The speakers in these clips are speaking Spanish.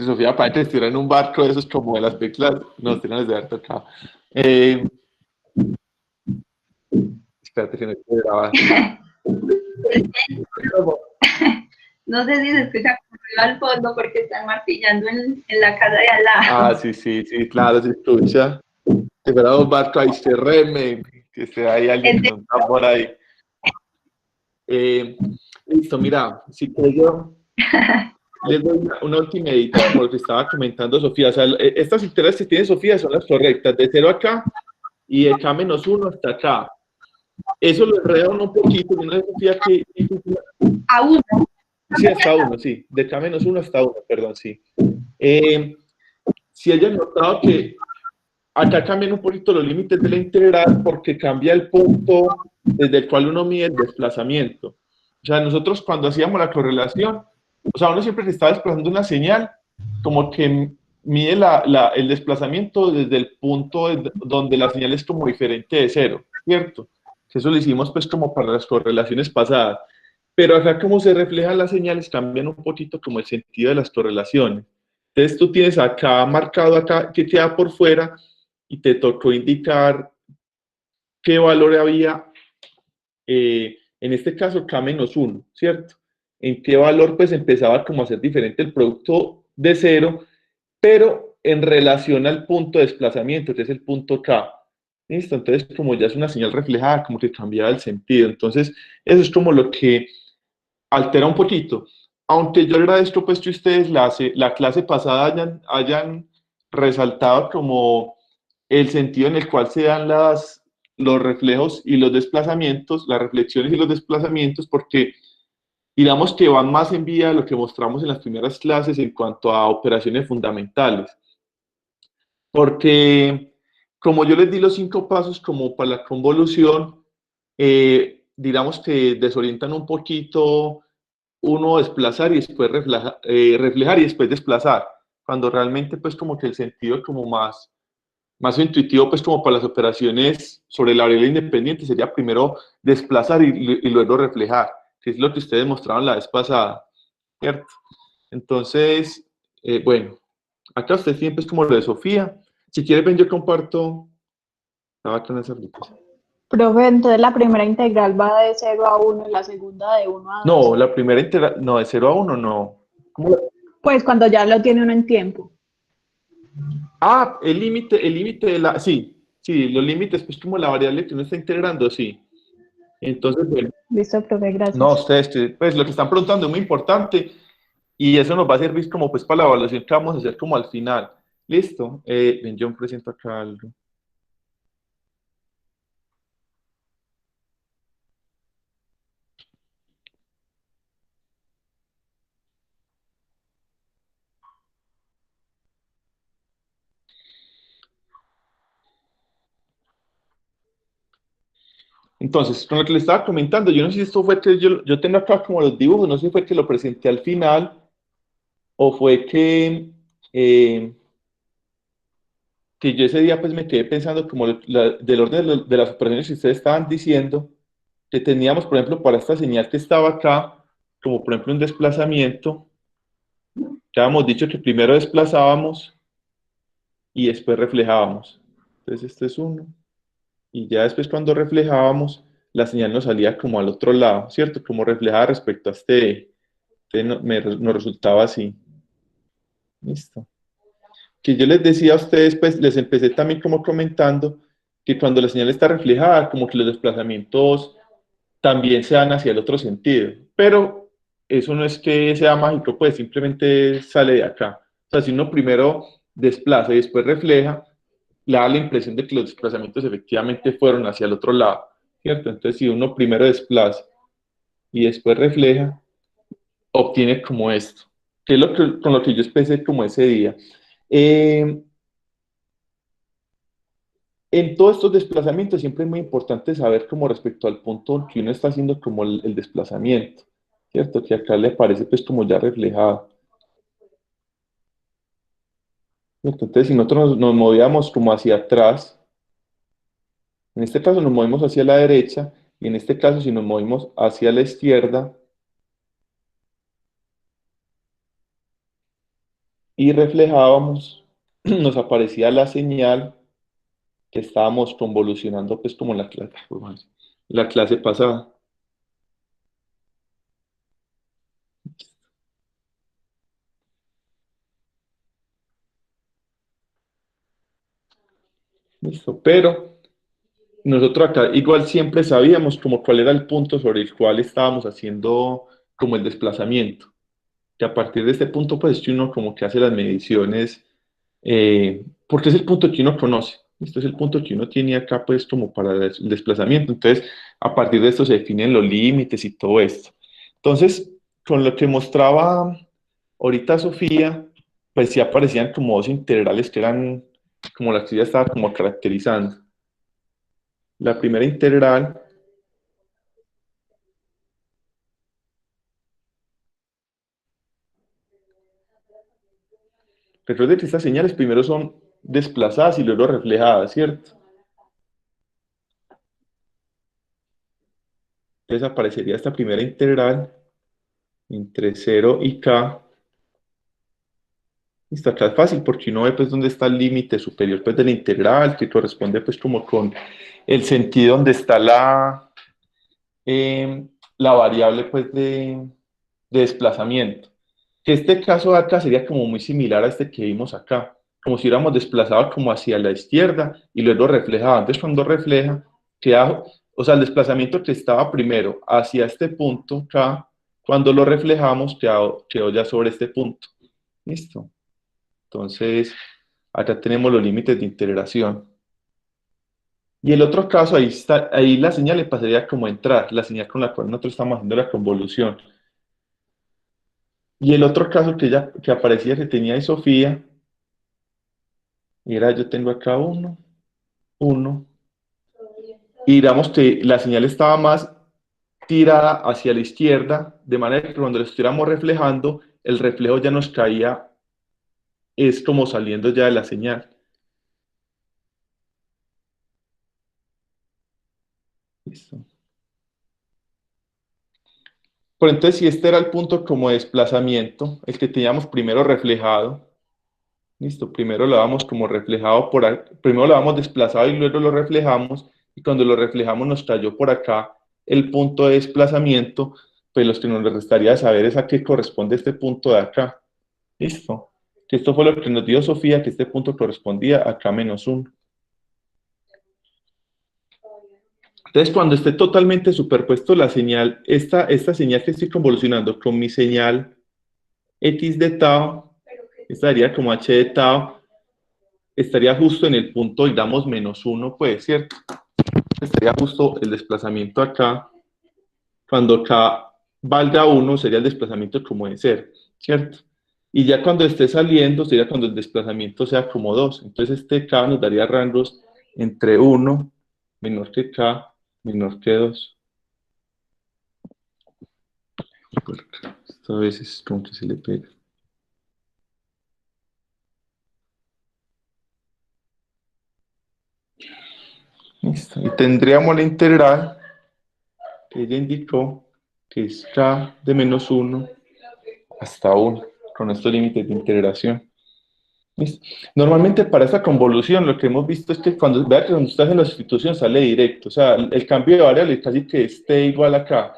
Sofía parece que estuviera en un barco de esos como de las películas, no, tienen desde haber tocado. Eh, Espérate que no quiero grabar. No sé si se escucha al fondo porque están martillando en la casa de al lado. Ah, sí, claro, se escucha. Si fuera un barco ahí, se remen, que sea ahí alguien con un tambor ahí. Listo, mira, si yo les doy una última edita, como lo que estaba comentando Sofía. O sea, estas interés que tiene Sofía son las correctas, de 0 acá y de K-1 hasta acá. Eso lo enreda uno un poquito, yo no sé, Sofía, que... A 1. Sí, hasta 1, sí, de K-1 hasta 1, perdón, sí. Si hayan notado que acá cambian un poquito los límites de la integral porque cambia el punto desde el cual uno mide el desplazamiento. O sea, nosotros cuando hacíamos la correlación, o sea, uno siempre que está desplazando una señal, como que mide el desplazamiento desde el punto donde la señal es como diferente de 0, ¿cierto? Eso lo hicimos pues como para las correlaciones pasadas. Pero acá como se reflejan las señales, cambian un poquito como el sentido de las correlaciones. Entonces tú tienes acá marcado acá que queda por fuera y te tocó indicar qué valor había, en este caso K-1, ¿cierto? En qué valor pues empezaba como a ser diferente el producto de 0, pero en relación al punto de desplazamiento, que es el punto K. ¿Listo? Entonces como ya es una señal reflejada, como que cambiaba el sentido. Entonces eso es como lo que altera un poquito. Aunque yo agradezco pues que ustedes la clase pasada hayan resaltado como el sentido en el cual se dan los reflejos y los desplazamientos, las reflexiones y los desplazamientos, porque digamos que van más en vía de lo que mostramos en las primeras clases en cuanto a operaciones fundamentales. Porque como yo les di los 5 pasos como para la convolución, digamos que desorientan un poquito uno desplazar y después reflejar y después desplazar, cuando realmente pues como que el sentido como más intuitivo pues como para las operaciones sobre la variable independiente sería primero desplazar y luego reflejar, que es lo que ustedes mostraron la vez pasada, ¿cierto? Entonces, bueno, acá usted siempre es como lo de Sofía. Si quieres, ven, yo comparto. Estaba con esa aplicación. Profe, entonces la primera integral va de 0 a 1 y la segunda de 1 a 2. No, la primera integral, no, de 0 a 1, no. Pues cuando ya lo tiene uno en tiempo. Ah, el límite de la, sí, los límites, pues como la variable que uno está integrando, sí. Entonces, bueno. Listo, profe, gracias. No, ustedes, pues lo que están preguntando es muy importante y eso nos va a servir como pues para la evaluación que vamos a hacer como al final. Listo. Ven, yo presento acá algo. Entonces, con lo que le estaba comentando, yo no sé si esto fue que yo tengo acá como los dibujos, no sé si fue que lo presenté al final o fue que yo ese día pues me quedé pensando como del orden de las operaciones que ustedes estaban diciendo, que teníamos, por ejemplo, para esta señal que estaba acá, como por ejemplo un desplazamiento, que habíamos dicho que primero desplazábamos y después reflejábamos. Entonces este es uno. Y ya después cuando reflejábamos, la señal nos salía como al otro lado, ¿cierto? Como reflejada respecto a este eje. Entonces nos resultaba así. Listo. Que yo les decía a ustedes, pues les empecé también como comentando que cuando la señal está reflejada, como que los desplazamientos también se dan hacia el otro sentido. Pero eso no es que sea mágico, pues simplemente sale de acá. O sea, si uno primero desplaza y después refleja, le da la impresión de que los desplazamientos efectivamente fueron hacia el otro lado, ¿cierto? Entonces, si uno primero desplaza y después refleja, obtiene como esto, que es con lo que yo empecé como ese día. En todos estos desplazamientos siempre es muy importante saber como respecto al punto que uno está haciendo como el desplazamiento, ¿cierto? Que acá le aparece pues como ya reflejado. ¿Cierto? Entonces si nosotros nos movíamos como hacia atrás, en este caso nos movemos hacia la derecha y en este caso si nos movimos hacia la izquierda, y reflejábamos, nos aparecía la señal que estábamos convolucionando, pues como la clase pasada. Listo, pero nosotros acá igual siempre sabíamos como cuál era el punto sobre el cual estábamos haciendo como el desplazamiento. Que a partir de este punto, pues que uno como que hace las mediciones, porque es el punto que uno conoce. Esto es el punto que uno tiene acá, pues como para el desplazamiento. Entonces, a partir de esto se definen los límites y todo esto. Entonces, con lo que mostraba ahorita Sofía, pues sí aparecían como dos integrales que eran como las que ya estaba como caracterizando. La primera integral, recuerden que estas señales primero son desplazadas y luego reflejadas, ¿cierto? Entonces aparecería esta primera integral entre 0 y k. Listo, acá es fácil porque uno ve pues dónde está el límite superior pues de la integral, que corresponde pues como con el sentido donde está la variable pues de desplazamiento. Que este caso de acá sería como muy similar a este que vimos acá, como si hubiéramos desplazado como hacia la izquierda y luego reflejado. Entonces cuando refleja, queda, o sea, el desplazamiento que estaba primero hacia este punto acá, cuando lo reflejamos quedó ya sobre este punto. ¿Listo? Entonces, acá tenemos los límites de integración. Y el otro caso, ahí está, ahí la señal le pasaría como entrar, la señal con la cual nosotros estamos haciendo la convolución. Y el otro caso que aparecía que tenía ahí Sofía, era, yo tengo acá uno, y digamos que la señal estaba más tirada hacia la izquierda, de manera que cuando lo estuviéramos reflejando, el reflejo ya nos caía, es como saliendo ya de la señal. Listo. Pero entonces, si este era el punto como de desplazamiento, el que teníamos primero reflejado, listo, primero lo damos como reflejado primero lo damos desplazado y luego lo reflejamos, y cuando lo reflejamos nos cayó por acá el punto de desplazamiento, pues lo que nos restaría saber es a qué corresponde este punto de acá. Listo. Que esto fue lo que nos dio Sofía, que este punto correspondía a K-1. Entonces, cuando esté totalmente superpuesto la señal, esta señal que estoy convolucionando con mi señal X de tau, estaría como H de tau, estaría justo en el punto, digamos, -1, pues, ¿cierto? Estaría justo el desplazamiento acá. Cuando K valga 1, sería el desplazamiento como de ser, ¿cierto? Y ya cuando esté saliendo, sería cuando el desplazamiento sea como 2. Entonces, este K nos daría rangos entre 1 menor que K menor que 2. Esto a veces como que se le pega. Listo. Y tendríamos la integral que ella indicó que es K de -1 hasta 1, con estos límites de integración. ¿Listo? Normalmente para esta convolución lo que hemos visto es que vea que cuando estás en la sustitución sale directo, o sea, el cambio de variable casi que esté igual acá,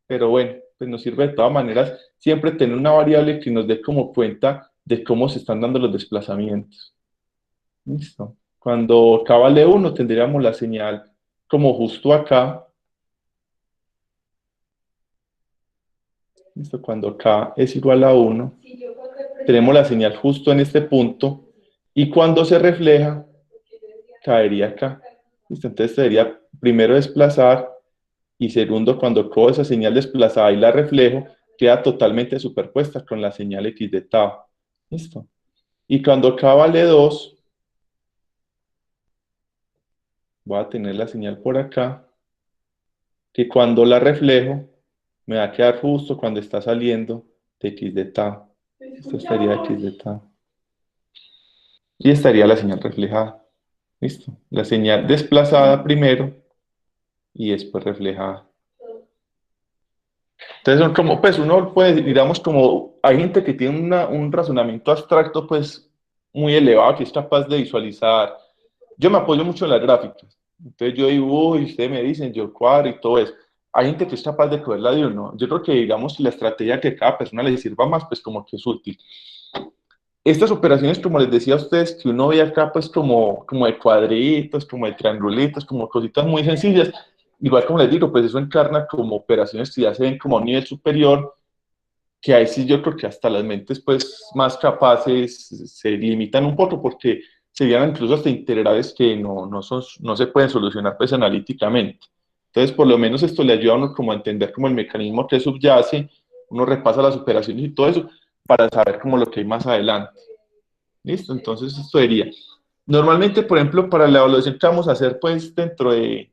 pero bueno, pues nos sirve de todas maneras siempre tener una variable que nos dé como cuenta de cómo se están dando los desplazamientos. ¿Listo? Cuando K vale 1 tendríamos la señal como justo acá. ¿Listo? Cuando K es igual a 1, tenemos la señal justo en este punto, y cuando se refleja, caería acá. ¿Listo? Entonces sería primero desplazar, y segundo, cuando cojo esa señal desplazada y la reflejo, queda totalmente superpuesta con la señal X de tau. ¿Listo? Y cuando K vale 2, voy a tener la señal por acá, que cuando la reflejo, me va a quedar justo cuando está saliendo de X de tau. Esto sería X de tau. Y estaría la señal reflejada. ¿Listo? La señal desplazada primero y después reflejada. Entonces son como, pues uno puede, digamos, como hay gente que tiene un razonamiento abstracto, pues muy elevado, que es capaz de visualizar. Yo me apoyo mucho en las gráficas. Entonces yo dibujo y ustedes me dicen, yo cuadro y todo eso. Hay gente que es capaz de cogerla de uno. Yo creo que, digamos, la estrategia que a cada persona le sirva más, pues como que es útil. Estas operaciones, como les decía a ustedes, que uno ve acá, pues como de cuadritos, como de triangulitos, como cositas muy sencillas, igual como les digo, pues eso encarna como operaciones que ya se ven como a un nivel superior, que ahí sí yo creo que hasta las mentes pues más capaces se limitan un poco porque serían incluso hasta integrales que no se pueden solucionar pues analíticamente. Entonces, por lo menos esto le ayuda a uno como a entender como el mecanismo que subyace, uno repasa las operaciones y todo eso para saber como lo que hay más adelante. ¿Listo? Entonces, esto sería. Normalmente, por ejemplo, para la evaluación que vamos a hacer pues dentro de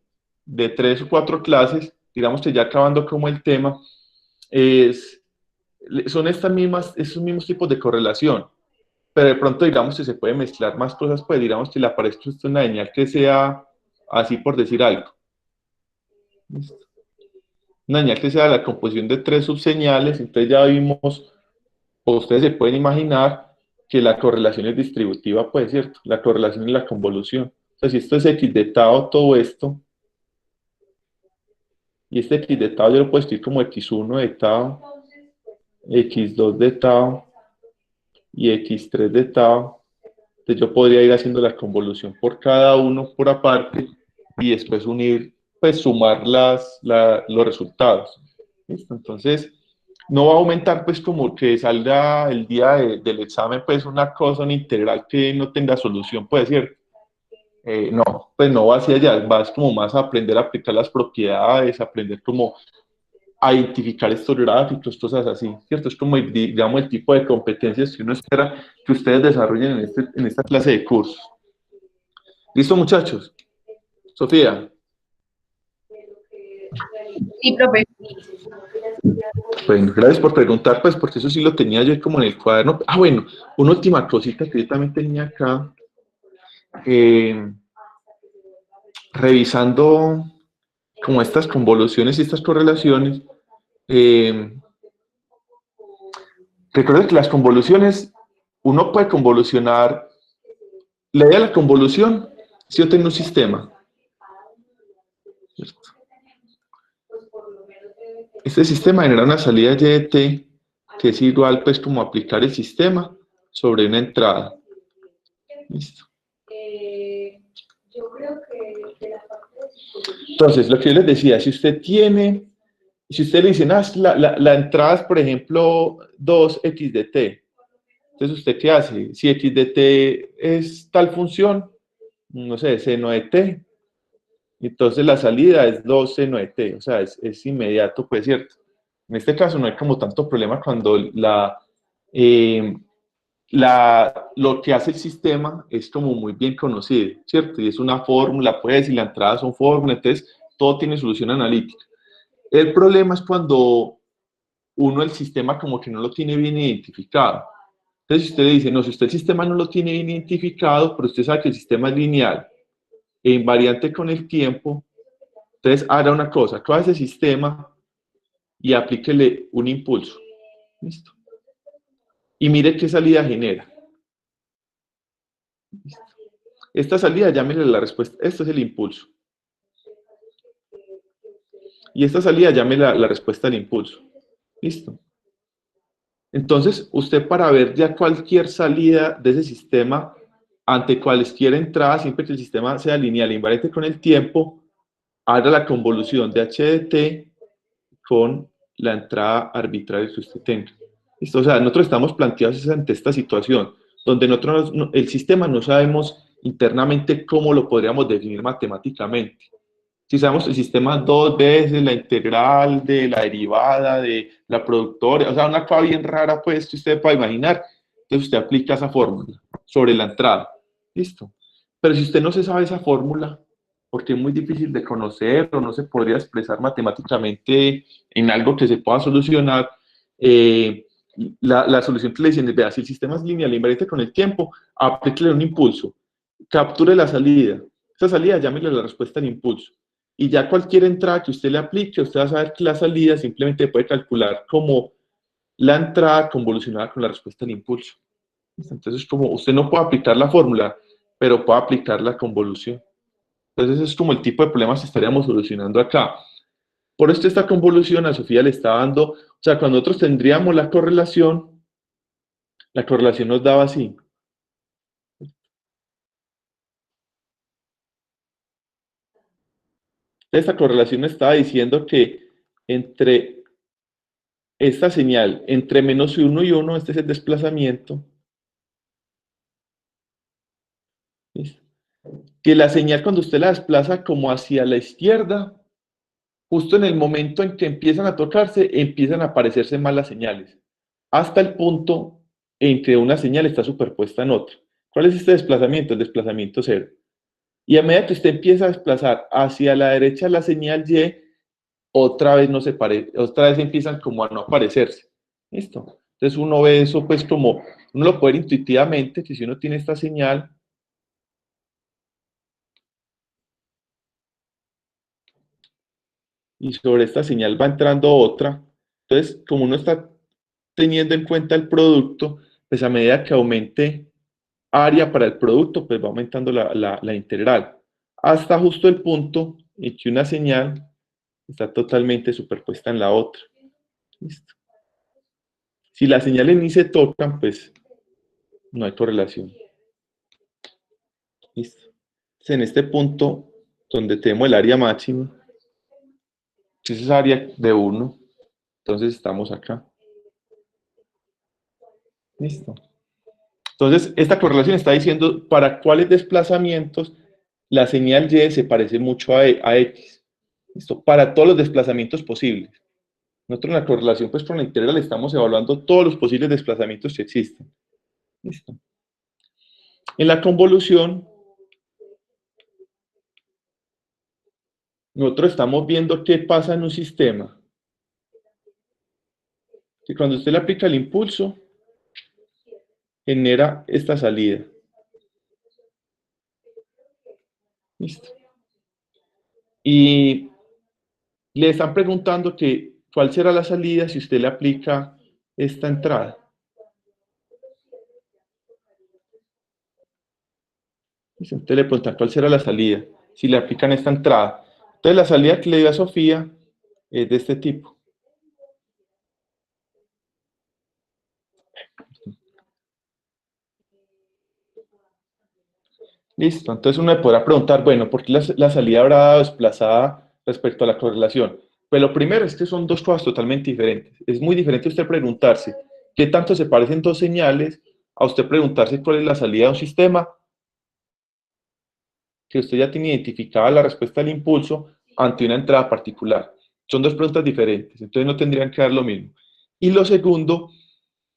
3 o 4 clases, digamos que ya acabando como el tema, son esos mismos tipos de correlación, pero de pronto digamos que se puede mezclar más cosas, pues digamos que le aparezca una señal que sea así por decir algo. ¿Listo? Una señal que sea la composición de 3 subseñales, entonces ya vimos, o ustedes se pueden imaginar que la correlación es distributiva, pues, ¿cierto? La correlación es la convolución. Entonces, si esto es x de tau, todo esto, y este x de tau yo lo puedo escribir como x1 de tau, x2 de tau, y x3 de tau. Entonces yo podría ir haciendo la convolución por cada uno por aparte y después unir, pues sumar los resultados. ¿Listo? Entonces no va a aumentar pues como que salga el día del examen pues una cosa, una integral que no tenga solución, puede ser. No, pues no va hacia allá, vas como más a aprender a aplicar las propiedades, aprender como a identificar estos gráficos, cosas así, ¿cierto? Es como, digamos, el tipo de competencias que uno espera que ustedes desarrollen en esta clase de cursos. ¿Listo, muchachos? Sofía. Sí, profe. Bueno, gracias por preguntar, pues, porque eso sí lo tenía yo como en el cuaderno. Ah, bueno, una última cosita que yo también tenía acá, revisando como estas convoluciones y estas correlaciones. Recuerden que las convoluciones, uno puede convolucionar. La idea de la convolución, si yo tengo un sistema, ¿cierto? Este sistema genera una salida y de t que es igual pues como aplicar el sistema sobre una entrada. ¿Listo? Entonces, lo que yo les decía, si usted le dicen, la entrada es, por ejemplo, 2x de t, entonces, ¿usted qué hace? Si x de t es tal función, no sé, seno de t, entonces la salida es 2 seno de t, o sea, es inmediato, pues, ¿cierto? En este caso no hay como tanto problema cuando lo que hace el sistema es como muy bien conocido, ¿cierto? Y es una fórmula, pues, y la entrada son fórmulas, entonces todo tiene solución analítica. El problema es cuando el sistema como que no lo tiene bien identificado. Entonces, si usted le dice, no, si usted el sistema no lo tiene bien identificado, pero usted sabe que el sistema es lineal e invariante con el tiempo, entonces haga una cosa, coja ese sistema y aplíquele un impulso. ¿Listo? Y mire qué salida genera. ¿Listo? Esta salida, llámele la respuesta, esto es el impulso. Y esta salida, llámele la respuesta al impulso. ¿Listo? Entonces, usted para ver ya cualquier salida de ese sistema ante cualquier entrada, siempre que el sistema sea lineal e invariante con el tiempo, haga la convolución de h de t con la entrada arbitraria que usted tenga. ¿Listo? O sea, nosotros estamos planteados ante esta situación, donde nosotros, el sistema no sabemos internamente cómo lo podríamos definir matemáticamente. Si sabemos el sistema dos veces, la integral de la derivada, de la productora, o sea, una cosa bien rara, pues, que usted pueda imaginar, entonces usted aplica esa fórmula sobre la entrada. ¿Listo? Pero si usted no se sabe esa fórmula, porque es muy difícil de conocer o no se podría expresar matemáticamente en algo que se pueda solucionar, la solución que le dicen es, vea, si el sistema es lineal invariante con el tiempo, aplíquele un impulso, capture la salida. Esa salida, llámele la respuesta al impulso. y ya cualquier entrada que usted le aplique, usted va a saber que la salida simplemente puede calcular como la entrada convolucionada con la respuesta al impulso. Entonces, como usted no puede aplicar la fórmula, pero puede aplicar la convolución. Entonces, es como el tipo de problemas que estaríamos solucionando acá. Por esto, esta convolución a Sofía le está dando, o sea, cuando nosotros tendríamos la correlación nos daba así. Esta correlación estaba diciendo que entre esta señal, entre menos 1 y 1, este es el desplazamiento. ¿Listo? Que la señal cuando usted la desplaza como hacia la izquierda, justo en el momento en que empiezan a tocarse, empiezan a aparecerse más las señales, hasta el punto en que una señal está superpuesta en otra. ¿Cuál es este desplazamiento? El desplazamiento cero. Y a medida que usted empieza a desplazar hacia la derecha la señal Y, otra vez empiezan como a no aparecerse. ¿Listo? Entonces uno ve eso pues como, uno lo puede ver intuitivamente, que si uno tiene esta señal, y sobre esta señal va entrando otra, entonces como uno está teniendo en cuenta el producto, pues a medida que aumente área para el producto, pues va aumentando la integral, hasta justo el punto en que una señal está totalmente superpuesta en la otra. ¿Listo? Si las señales ni se tocan, pues no hay correlación. ¿Listo? Entonces, en este punto, donde tenemos el área máxima, esa es área de 1, entonces estamos acá. ¿Listo? Entonces, esta correlación está diciendo para cuáles desplazamientos la señal Y se parece mucho a X. ¿Listo? Para todos los desplazamientos posibles. Nosotros en la correlación, pues con la integral estamos evaluando todos los posibles desplazamientos que existen. ¿Listo? En la convolución, nosotros estamos viendo qué pasa en un sistema. Que cuando usted le aplica el impulso, genera esta salida. ¿Listo? Y le están preguntando que cuál será la salida si usted le aplica esta entrada. ¿Listo? Entonces le preguntan cuál será la salida si le aplican esta entrada. Entonces la salida que le dio a Sofía es de este tipo. Listo, entonces uno le podrá preguntar, bueno, ¿por qué la salida habrá dado desplazada respecto a la correlación? Pues lo primero es que son dos cosas totalmente diferentes. Es muy diferente usted preguntarse qué tanto se parecen dos señales a usted preguntarse cuál es la salida de un sistema que usted ya tiene identificada la respuesta al impulso ante una entrada particular. Son dos preguntas diferentes, entonces no tendrían que dar lo mismo. Y lo segundo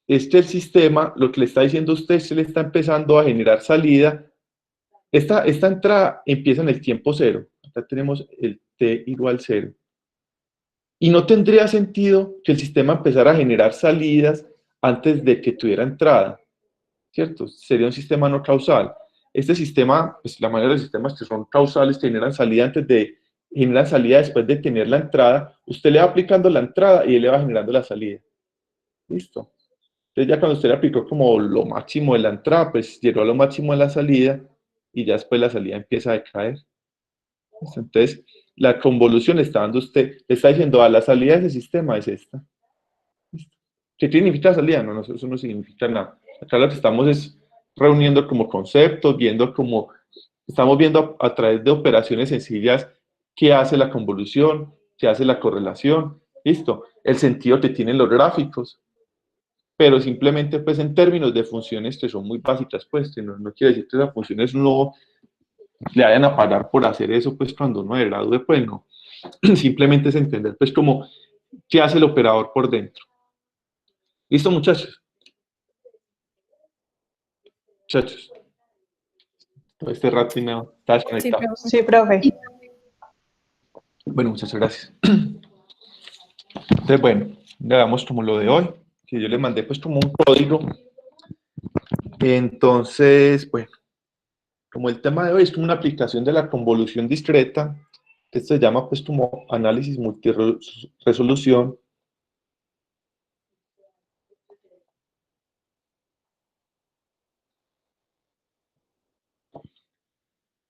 es que el sistema, lo que le está diciendo a usted, se le está empezando a generar salida. Esta entrada empieza en el tiempo cero. Acá tenemos el t igual 0. Y no tendría sentido que el sistema empezara a generar salidas antes de que tuviera entrada, ¿cierto? Sería un sistema no causal. Este sistema, pues la mayoría de los sistemas que son causales que generan salida generan salida después de tener la entrada, usted le va aplicando la entrada y él le va generando la salida. ¿Listo? Entonces ya cuando usted le aplicó como lo máximo de la entrada, pues llegó a lo máximo de la salida y ya después la salida empieza a decaer. Entonces, la convolución le está dando usted, le está diciendo, la salida de ese sistema es esta. ¿Qué significa salida? No, eso no significa nada. Acá lo que estamos es reuniendo como conceptos, estamos viendo a través de operaciones sencillas qué hace la convolución, qué hace la correlación, listo, el sentido que tienen los gráficos, pero simplemente pues en términos de funciones que son muy básicas, pues no quiere decir que esas funciones no le vayan a pagar por hacer eso, pues cuando uno se gradúe, pues no, simplemente es entender pues como qué hace el operador por dentro. ¿Listo, muchachos? Muchachos. Todo este rato y no está desconectado. Sí, profe. Bueno, muchas gracias. Entonces, bueno, le damos como lo de hoy, que yo les mandé pues como un código. Entonces, bueno, como el tema de hoy es como una aplicación de la convolución discreta, Esto se llama pues como análisis multiresolución.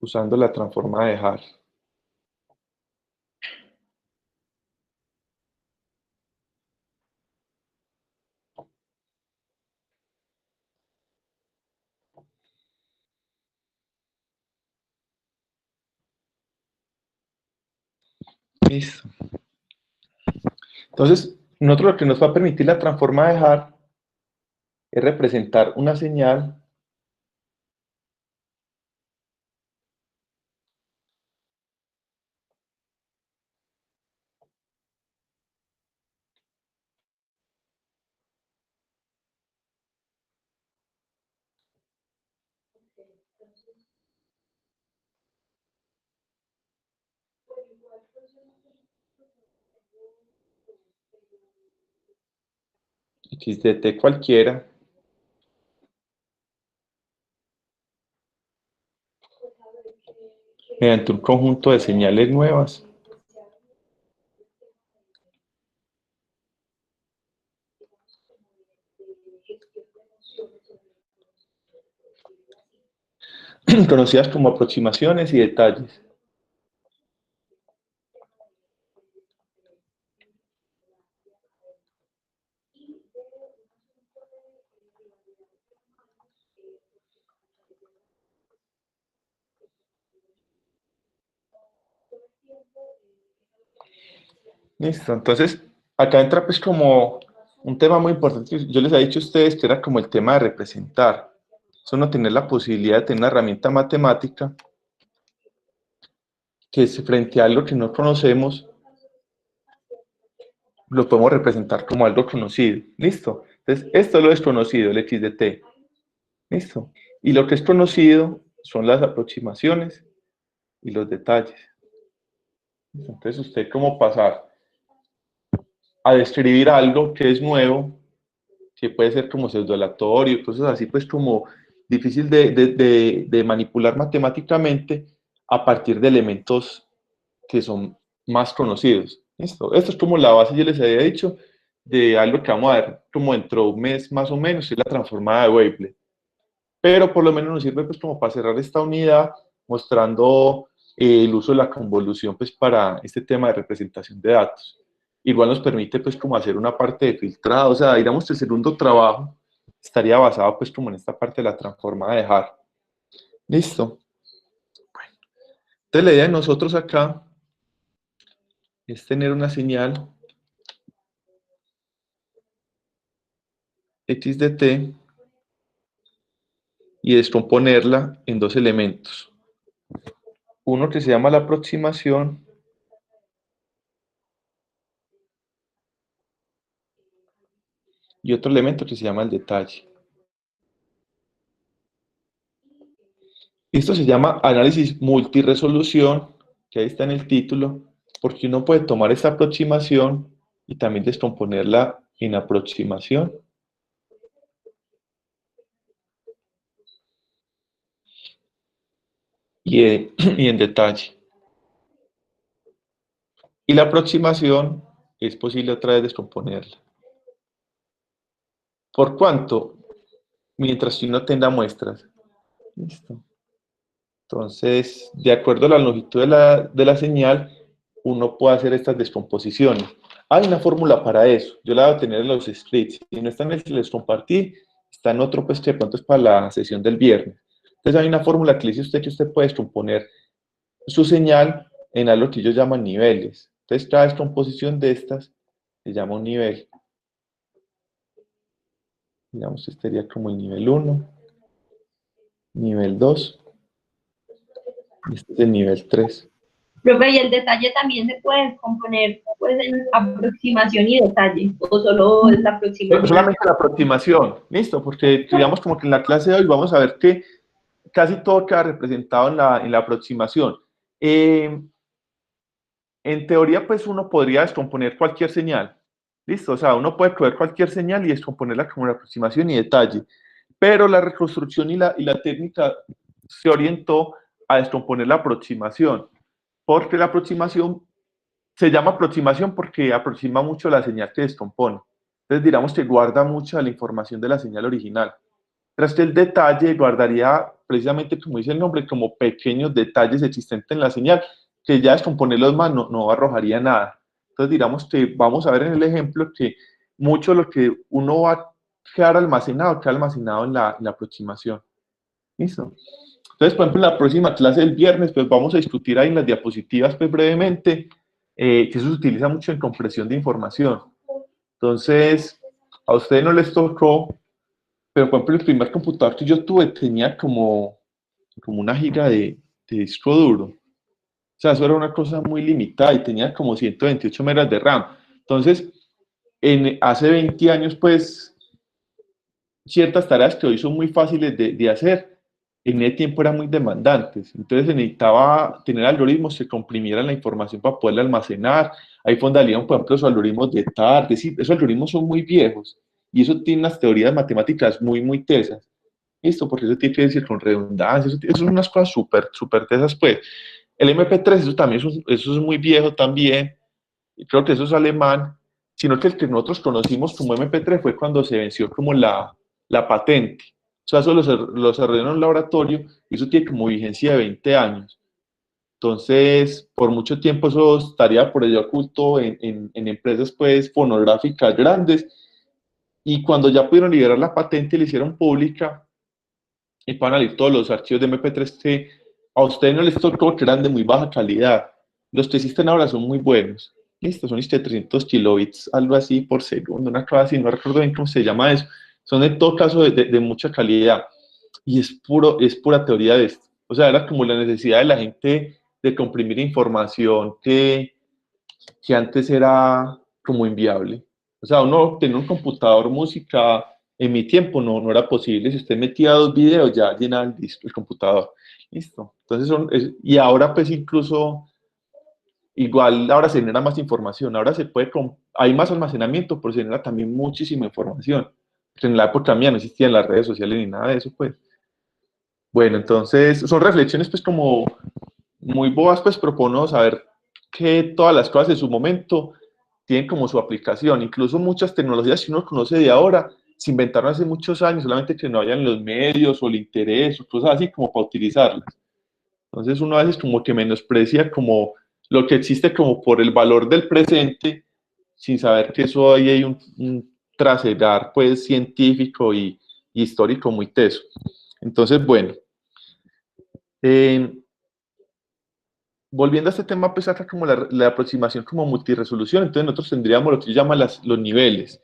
Usando la transforma de Haar. Listo. Entonces, nosotros lo que nos va a permitir la transforma de Haar es representar una señal x de t cualquiera mediante un conjunto de señales nuevas conocidas como aproximaciones y detalles. Listo, entonces acá entra pues como un tema muy importante. Yo les he dicho a ustedes que era como el tema de representar. Eso no tener la posibilidad de tener una herramienta matemática que es frente a algo que no conocemos, lo podemos representar como algo conocido. ¿Listo? Entonces, esto es lo desconocido, el x de t. ¿Listo? Y lo que es conocido son las aproximaciones y los detalles. Entonces, usted cómo pasar a describir algo que es nuevo, que puede ser como pseudo-aleatorio, cosas así, pues como difícil de manipular matemáticamente a partir de elementos que son más conocidos. ¿Listo? Esto es como la base, yo les había dicho, de algo que vamos a ver como dentro de un mes más o menos, es la transformada de Wavelet. Pero por lo menos nos sirve pues como para cerrar esta unidad mostrando el uso de la convolución pues para este tema de representación de datos. Igual nos permite pues como hacer una parte de filtrado, o sea, digamos que el segundo trabajo estaría basado pues como en esta parte de la transformada de Haar. ¿Listo? Bueno, entonces la idea de nosotros acá es tener una señal x de t y descomponerla en dos elementos. Uno que se llama la aproximación y otro elemento que se llama el detalle. Esto se llama análisis multiresolución, que ahí está en el título, porque uno puede tomar esta aproximación y también descomponerla en aproximación y en detalle. Y la aproximación es posible otra vez descomponerla. ¿Por cuánto? Mientras uno tenga muestras. Listo. Entonces, de acuerdo a la longitud de la señal, uno puede hacer estas descomposiciones. Hay una fórmula para eso. Yo la voy a tener en los scripts. Si no está en el que les compartí, está en otro, pues que de pronto es para la sesión del viernes. Entonces, hay una fórmula que le dice a usted que usted puede descomponer su señal en algo que ellos llaman niveles. Entonces, cada descomposición de estas se llama un nivel. Digamos, este sería como el nivel 1, nivel 2, y este es el nivel 3. Profe, y el detalle también se puede componer pues, en aproximación y detalle, o solo es la aproximación. Solamente la aproximación, listo, porque digamos como que en la clase de hoy vamos a ver que casi todo queda representado en la aproximación. En teoría, pues uno podría descomponer cualquier señal, listo, o sea, uno puede coger cualquier señal y descomponerla como una aproximación y detalle, pero la reconstrucción y la técnica se orientó a descomponer la aproximación. porque la aproximación se llama aproximación porque aproxima mucho la señal que descompone. Entonces, digamos que guarda mucha la información de la señal original. Tras el detalle, guardaría precisamente, como dice el nombre, como pequeños detalles existentes en la señal, que ya descomponerlos más no arrojaría nada. Entonces, digamos que vamos a ver en el ejemplo que mucho de lo que uno va a queda almacenado en la aproximación. ¿Listo? Entonces, por ejemplo, en la próxima clase del viernes, pues vamos a discutir ahí en las diapositivas, pues brevemente, que eso se utiliza mucho en compresión de información. Entonces, a ustedes no les tocó, pero por ejemplo, el primer computador que yo tuve tenía como 1 giga de disco duro. O sea, eso era una cosa muy limitada y tenía como 128 megas de RAM. Entonces, hace 20 años, pues, ciertas tareas que hoy son muy fáciles de hacer, en ese tiempo eran muy demandantes. Entonces se necesitaba tener algoritmos que comprimieran la información para poderla almacenar. Ahí fondarían, por ejemplo, los algoritmos de TAR. Sí, esos algoritmos son muy viejos y eso tiene unas teorías matemáticas muy tesas. Listo, porque eso tiene que decir con redundancia. Eso son unas cosas súper tesas, pues. El MP3, eso también eso es muy viejo también. Creo que eso es alemán, sino que el que nosotros conocimos como MP3 fue cuando se venció como la patente. O sea, eso lo desarrollaron en un laboratorio y eso tiene como vigencia de 20 años. Entonces, por mucho tiempo eso estaría por allá oculto en empresas pues fonográficas grandes y cuando ya pudieron liberar la patente y la hicieron pública y van a salir todos los archivos de MP3 que a ustedes no les tocó, que eran de muy baja calidad. Los que existen ahora son muy buenos. Listo, son 300 kilobits, algo así por segundo, una cosa así, no recuerdo bien cómo se llama eso. Son en todo caso de mucha calidad. Y es pura teoría de esto. O sea, era como la necesidad de la gente de comprimir información que antes era como inviable. O sea, uno tener un computador, música, en mi tiempo no era posible. Si usted metía 2 videos, ya llenaba el disco, el computador. Listo. Entonces, y ahora pues incluso, igual ahora se genera más información, ahora hay más almacenamiento, pero se genera también muchísima información. En la época mía no existían las redes sociales ni nada de eso, pues. Bueno, entonces son reflexiones pues como muy bobas, pues propono saber que todas las cosas en su momento tienen como su aplicación. Incluso muchas tecnologías que uno conoce de ahora se inventaron hace muchos años, solamente que no hayan los medios o el interés o cosas así como para utilizarlas. Entonces uno a veces como que menosprecia como lo que existe como por el valor del presente, sin saber que eso ahí hay un trasegar pues científico y histórico muy teso. Entonces, bueno, eh, volviendo a este tema, pues acá como la aproximación como multiresolución, entonces nosotros tendríamos lo que se llama los niveles.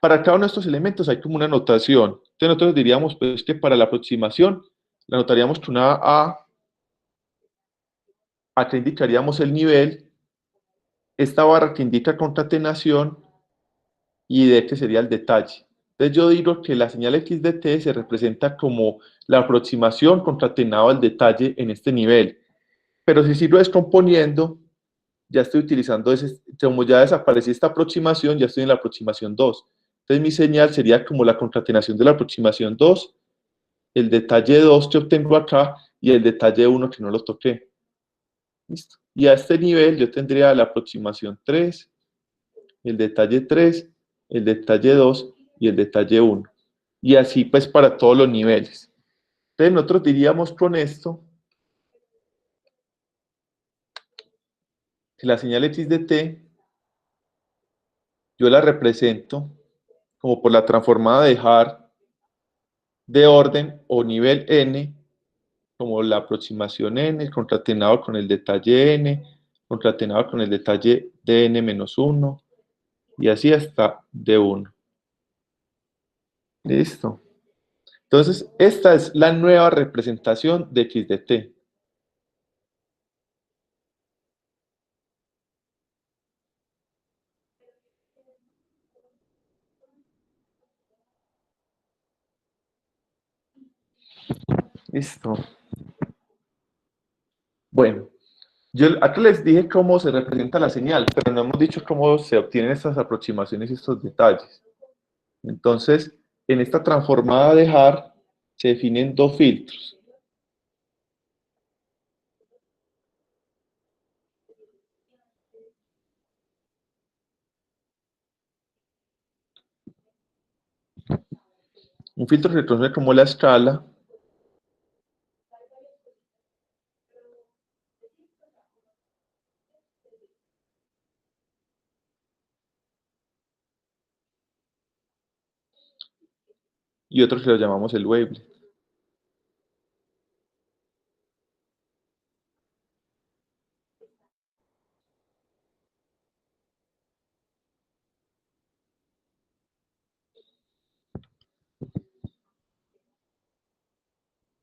Para cada uno de estos elementos hay como una notación. Entonces nosotros diríamos pues que para la aproximación la notaríamos que una A, acá indicaríamos el nivel, esta barra que indica concatenación y D que sería el detalle. Entonces yo digo que la señal X de T se representa como la aproximación concatenado al detalle en este nivel. Pero si sigo descomponiendo, ya estoy utilizando como ya desapareció esta aproximación, ya estoy en la aproximación 2. Entonces mi señal sería como la concatenación de la aproximación 2, el detalle 2 que obtengo acá y el detalle 1 que no lo toqué. ¿Listo? Y a este nivel yo tendría la aproximación 3, el detalle 3, el detalle 2 y el detalle 1. Y así pues para todos los niveles. Entonces nosotros diríamos con esto que la señal X de T yo la represento como por la transformada de Haar de orden o nivel n, como la aproximación n, concatenado con el detalle n, concatenado con el detalle dn-1, y así hasta d1. Listo. Entonces, esta es la nueva representación de x de t. Listo. Bueno, yo acá les dije cómo se representa la señal, pero no hemos dicho cómo se obtienen estas aproximaciones y estos detalles. Entonces, en esta transformada de Haar se definen dos filtros. Un filtro se reconoce como la escala y otro que lo llamamos el wavelet.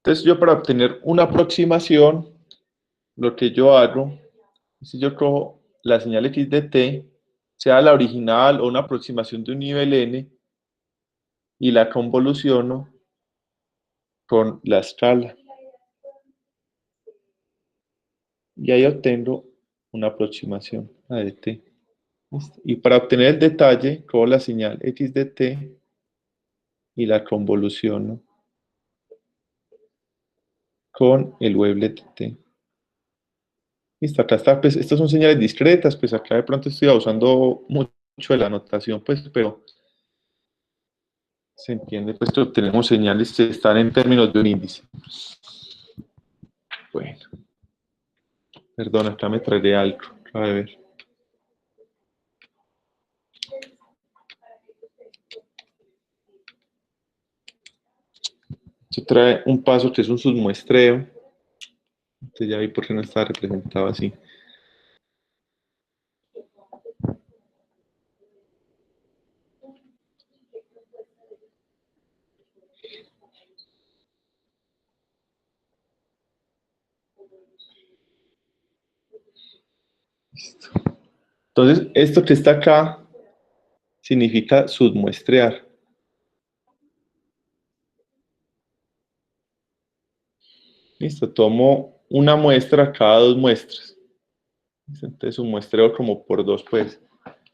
Entonces yo, para obtener una aproximación, lo que yo hago es que yo cojo la señal x de t, sea la original o una aproximación de un nivel n, y la convoluciono con la escala. Y ahí obtengo una aproximación a de t. ¿Listo? Y para obtener el detalle, cojo la señal x de t y la convoluciono con el wavelet de t. Listo, acá está, pues estas son señales discretas, pues acá de pronto estoy usando mucho de la notación, pues, pero se entiende, pues que obtenemos señales que están en términos de un índice. Bueno, perdón, acá me traeré algo, a ver. Se trae un paso que es un submuestreo. Entonces ya vi por qué no está representado así. Listo. Entonces, esto que está acá significa submuestrear. Listo, tomo una muestra cada dos muestras. Entonces, submuestreo como por dos, pues.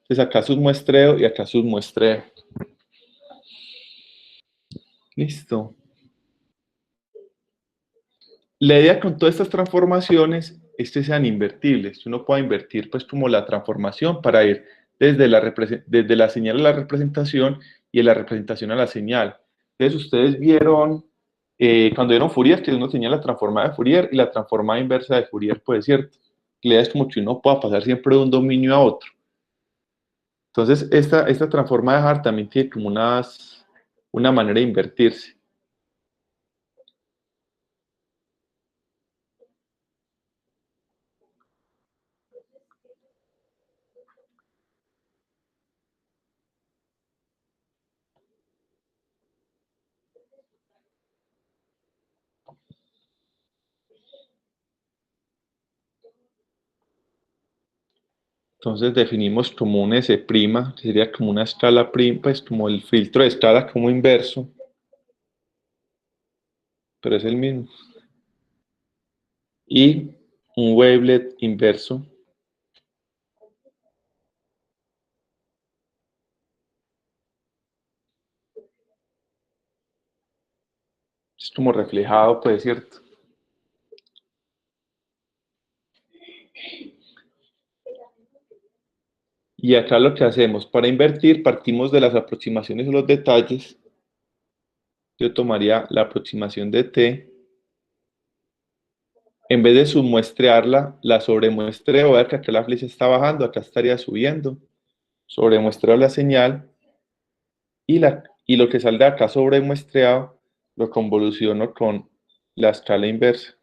Entonces, acá submuestreo y acá submuestreo. Listo. La idea con todas estas transformaciones es que sean invertibles. Uno puede invertir, pues, como la transformación para ir desde la señal a la representación y de la representación a la señal. Entonces, ustedes vieron, cuando vieron Fourier, que uno tenía la transformada de Fourier y la transformada inversa de Fourier, pues, ¿cierto? La idea es como que uno pueda pasar siempre de un dominio a otro. Entonces, esta transformada de Hart también tiene como una manera de invertirse. Entonces definimos como un S', que sería como una escala prima, pues como el filtro de escala como inverso, pero es el mismo. Y un wavelet inverso. Es como reflejado, pues, ¿cierto? Y acá lo que hacemos, para invertir, partimos de las aproximaciones o los detalles. Yo tomaría la aproximación de t. En vez de submuestrearla, la sobremuestreo. Ver que acá la flecha está bajando, acá estaría subiendo. Sobremuestreo la señal. Y lo que sale de acá sobremuestreado, lo convoluciono con la escala inversa.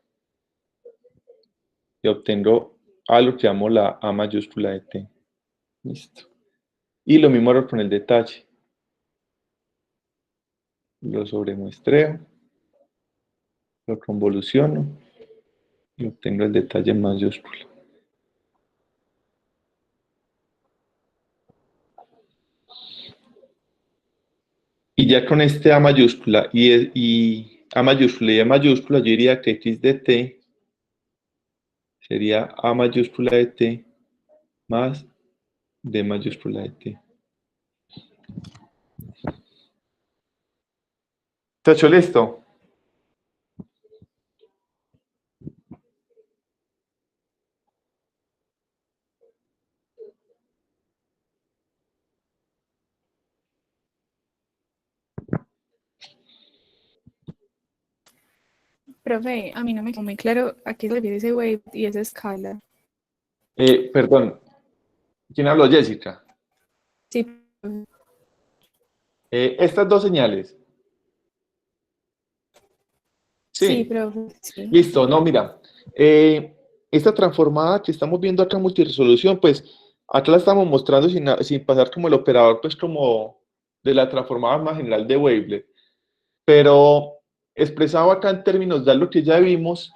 Y obtengo algo que llamo la A mayúscula de t. Listo. Y lo mismo hago con el detalle. Lo sobremuestreo, lo convoluciono y obtengo el detalle en mayúscula. Y ya con este A mayúscula y A mayúscula y E mayúscula, yo diría que x de t sería A mayúscula de t más D mayúscula de t. ¿Está hecho listo? Profe, a mí no me quedó muy claro a qué se refiere ese wave y esa escala. Perdón, ¿quién habló? Jessica. Sí, profe. Estas dos señales. Sí, Sí, profe, sí. listo. No, mira, esta transformada que estamos viendo acá en multiresolución, pues acá la estamos mostrando sin pasar como el operador, pues como de la transformada más general de wavelet. Pero expresado acá en términos de lo que ya vimos,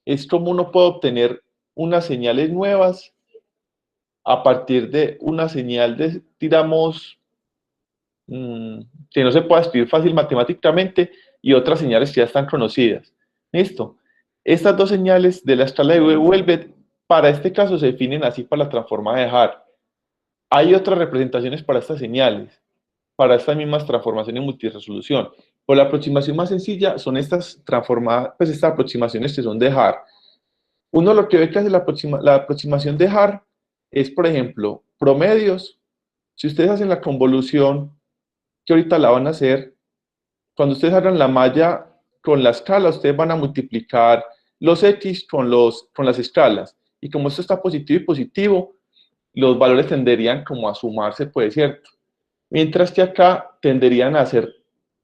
es como uno puede obtener unas señales nuevas a partir de una señal de, digamos, que no se pueda escribir fácil matemáticamente y otras señales que ya están conocidas. ¿Listo? Estas dos señales de la escala de Welbet, para este caso se definen así para la transformada de Haar. Hay otras representaciones para estas señales, para estas mismas transformaciones en multiresolución. Por la aproximación más sencilla son estas transformadas, pues estas aproximaciones que son de Haar. Uno lo que ve que hace la aproximación de Haar es, por ejemplo, promedios. Si ustedes hacen la convolución, que ahorita la van a hacer, cuando ustedes hagan la malla con la escala, ustedes van a multiplicar los X con las escalas. Y como esto está positivo y positivo, los valores tenderían como a sumarse, pues, ¿cierto? Mientras que acá tenderían a hacer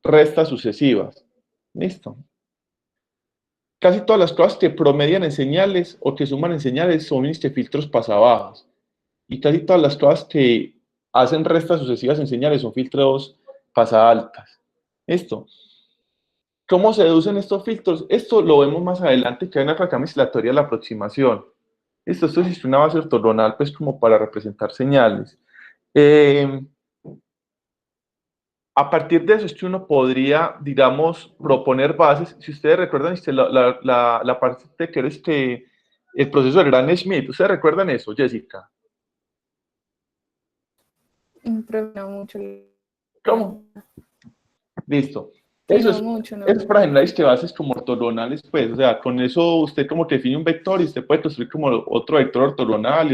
restas sucesivas. ¿Listo? Casi todas las cosas que promedian en señales o que suman en señales son filtros pasabajos. Y casi todas las cosas que hacen restas sucesivas en señales son filtros pasaltas. Esto. ¿Cómo se deducen estos filtros? Esto lo vemos más adelante, que hay una acá la teoría de la aproximación. Esto es una base ortogonal, pues como para representar señales. A partir de eso es que uno podría, digamos, proponer bases. Si ustedes recuerdan la parte que era el proceso de Gran Schmidt, ¿ustedes recuerdan eso, Jessica? Profe, no mucho. ¿Cómo? Listo. Sí, Eso no es, mucho, no. eso es para generar bases como ortogonales, pues, o sea, con eso usted como que define un vector y usted puede construir como otro vector ortogonal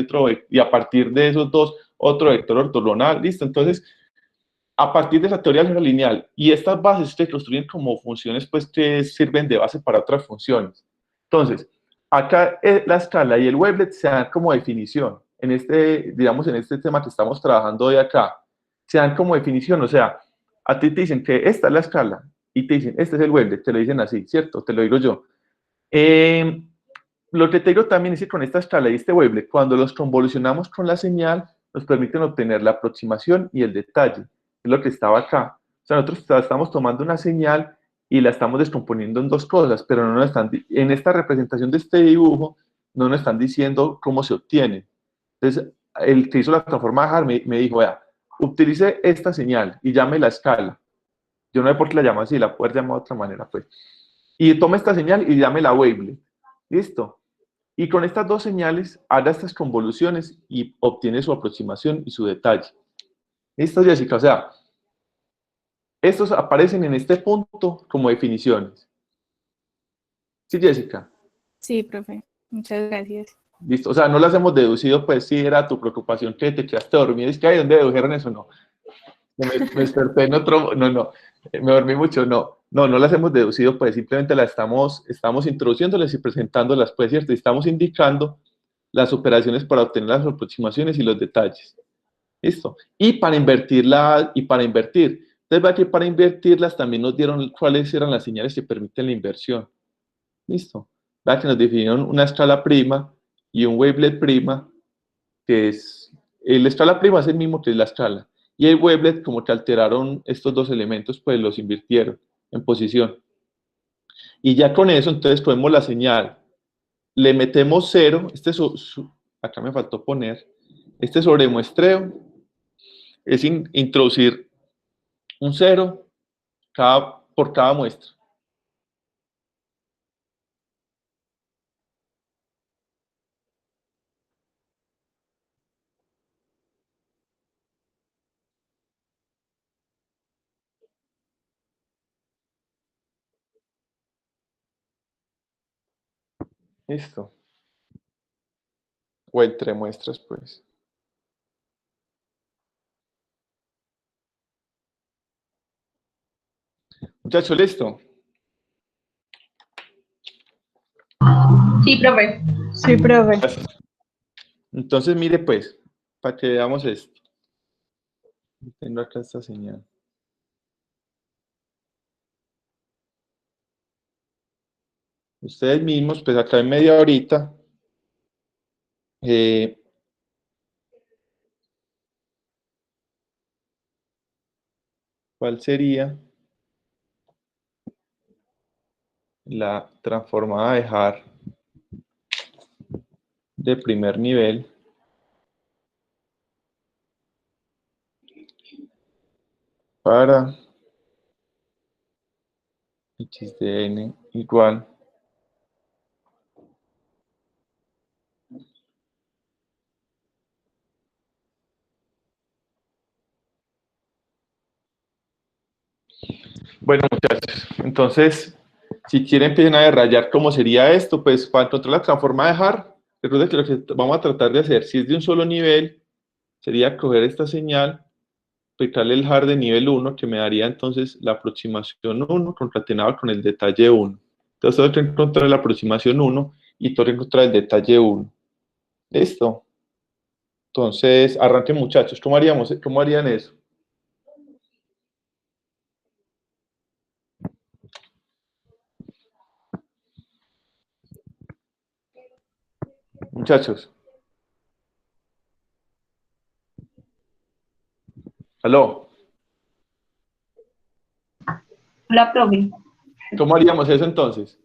y a partir de esos dos, otro vector ortogonal, listo. Entonces, a partir de esa teoría lineal y estas bases se construyen como funciones, pues, que sirven de base para otras funciones. Entonces, acá la escala y el wavelet se dan como definición. En digamos, en este tema que estamos trabajando hoy acá, se dan como definición, o sea, a ti te dicen que esta es la escala y te dicen, este es el wavelet, te lo dicen así, ¿cierto? Te lo digo yo. Lo que te digo también es que con esta escala y este wavelet, cuando los convolucionamos con la señal, nos permiten obtener la aproximación y el detalle, es lo que estaba acá. O sea, nosotros estamos tomando una señal y la estamos descomponiendo en dos cosas, pero no nos están, en esta representación de este dibujo, no nos están diciendo cómo se obtiene. Entonces, el que hizo la transforma de Haar me dijo, vea, utilice esta señal y llame la escala. Yo no sé por qué la llamo así, la puedo llamar de otra manera, pues. Y tome esta señal y llame la wavelet. ¿Listo? Y con estas dos señales haga estas convoluciones y obtiene su aproximación y su detalle. ¿Listo, Jessica? O sea, estos aparecen en este punto como definiciones. ¿Sí, Jessica? Sí, profe. Muchas gracias. Listo. O sea, no las hemos deducido, pues sí era tu preocupación que te quedaste dormida. Es que ahí donde dedujeron eso, no. Me desperté en otro, no, me dormí mucho, no las hemos deducido, pues simplemente las estamos introduciéndolas y presentándolas, pues cierto, y estamos indicando las operaciones para obtener las aproximaciones y los detalles. ¿Listo? Y para invertirla, y para invertir. Entonces, va que para invertirlas también nos dieron cuáles eran las señales que permiten la inversión. ¿Listo? Va que nos definieron una escala prima y un wavelet prima, que es, la escala prima es el mismo que la escala. Y el wavelet, como que alteraron estos dos elementos, pues los invirtieron en posición. Y ya con eso, entonces, cogemos la señal, le metemos cero, acá me faltó poner, este sobremuestreo, es introducir un cero por cada muestra. Listo. O entre muestras, pues. Muchachos, listo. Sí, profe. Sí, profe. Entonces, mire pues, para que veamos esto. Tengo acá esta señal. Ustedes mismos, pues acá en media horita, ¿cuál sería la transformada de Haar de primer nivel para x de n igual bueno, muchachos, entonces, si quieren empiecen a rayar cómo sería esto, pues para encontrar la transformada de Haar, recuerden que lo que vamos a tratar de hacer, si es de un solo nivel, sería coger esta señal, aplicarle el Haar de nivel 1, que me daría entonces la aproximación 1 concatenado con el detalle 1. Entonces tengo que encontrar la aproximación 1 y tengo que encontrar el detalle 1. ¿Listo? Entonces, arranquen muchachos, ¿cómo haríamos? ¿Cómo harían eso? Muchachos. ¿Aló? Hola, profe. ¿Cómo haríamos eso entonces?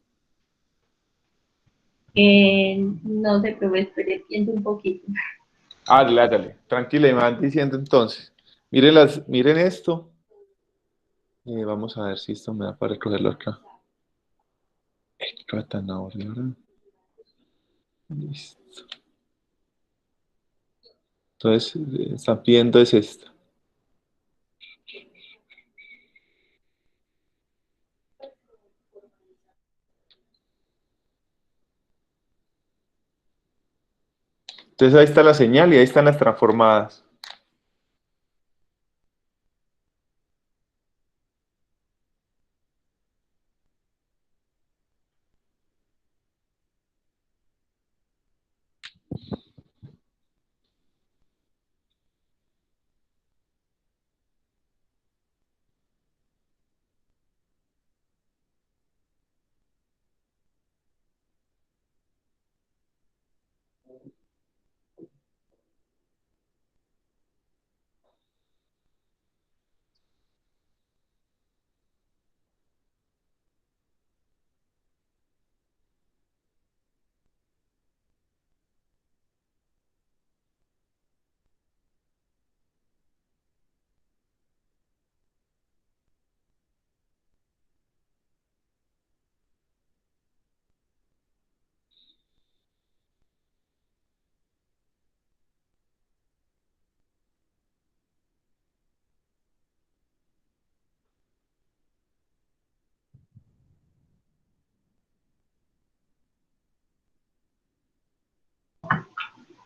No sé, profe, espere, pienso un poquito. Hágale, hágale. Tranquila, y me van diciendo entonces. Miren esto. Vamos a ver si esto me da para recogerlo acá. Qué cosa tan aburrida, ¿verdad? Listo. Entonces, están pidiendo es esta. Entonces ahí está la señal y ahí están las transformadas.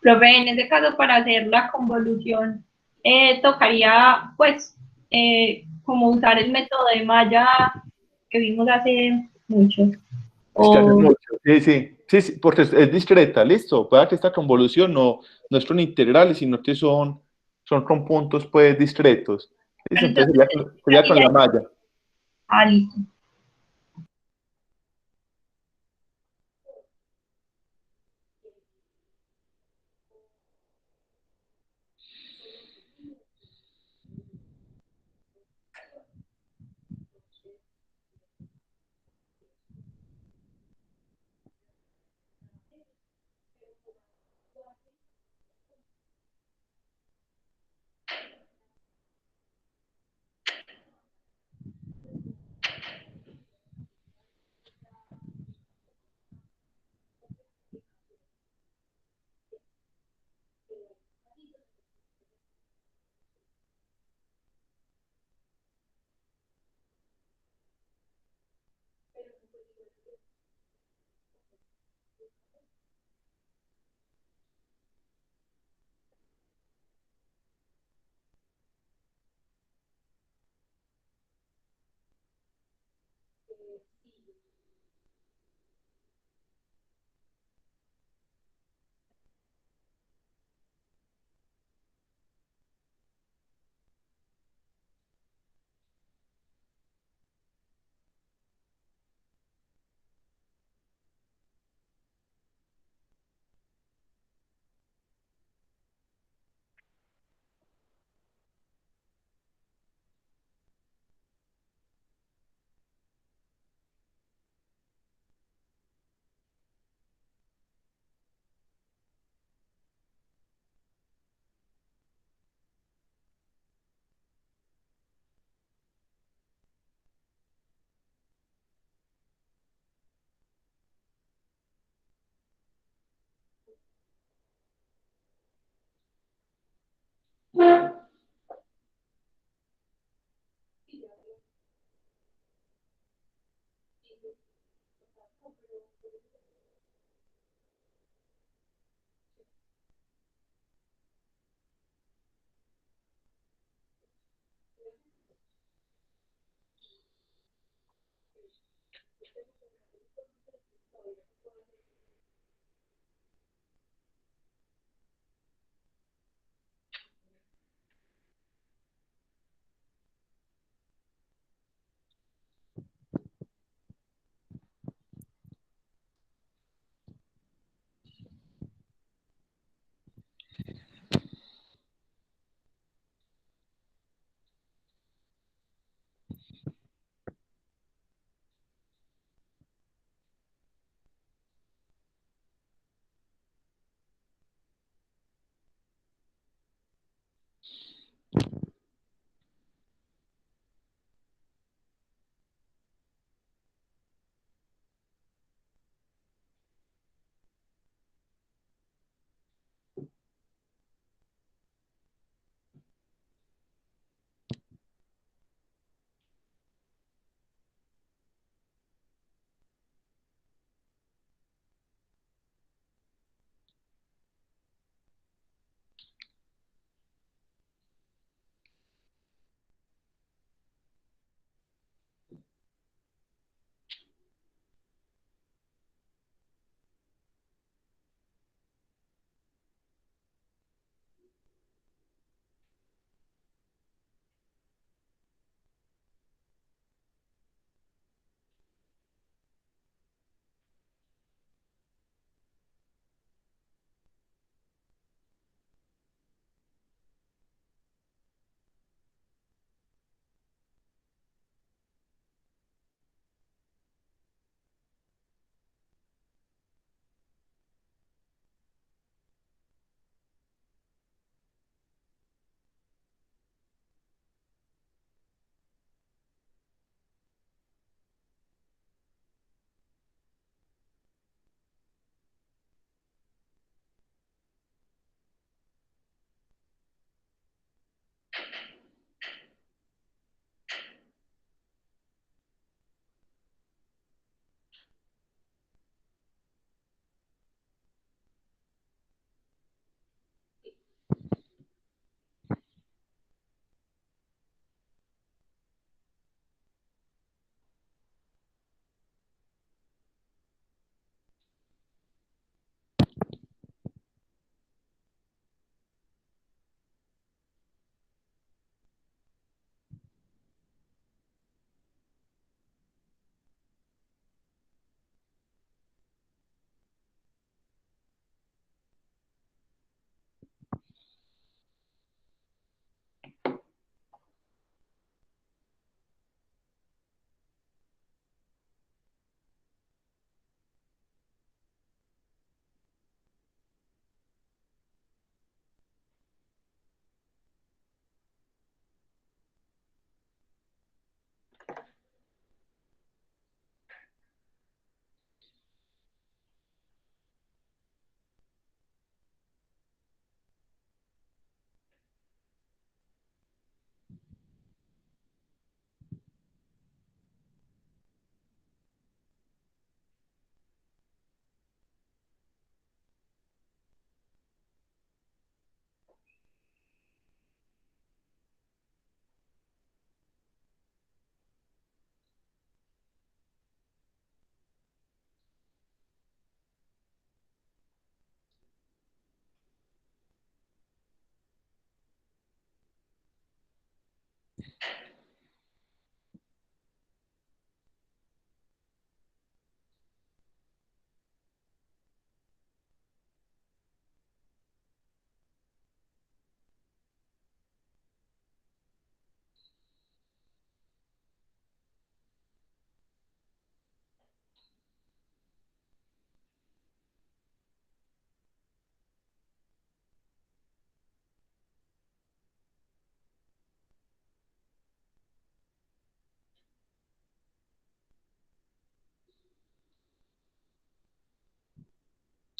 Profe, en ese caso, para hacer la convolución, tocaría, pues, como usar el método de malla que vimos hace mucho. Es que hace O, mucho. Sí, sí, sí, sí, porque es discreta, listo. Puede que esta convolución no son integrales, sino que son con puntos pues discretos. Listo, entonces entonces, sería con la malla. listo.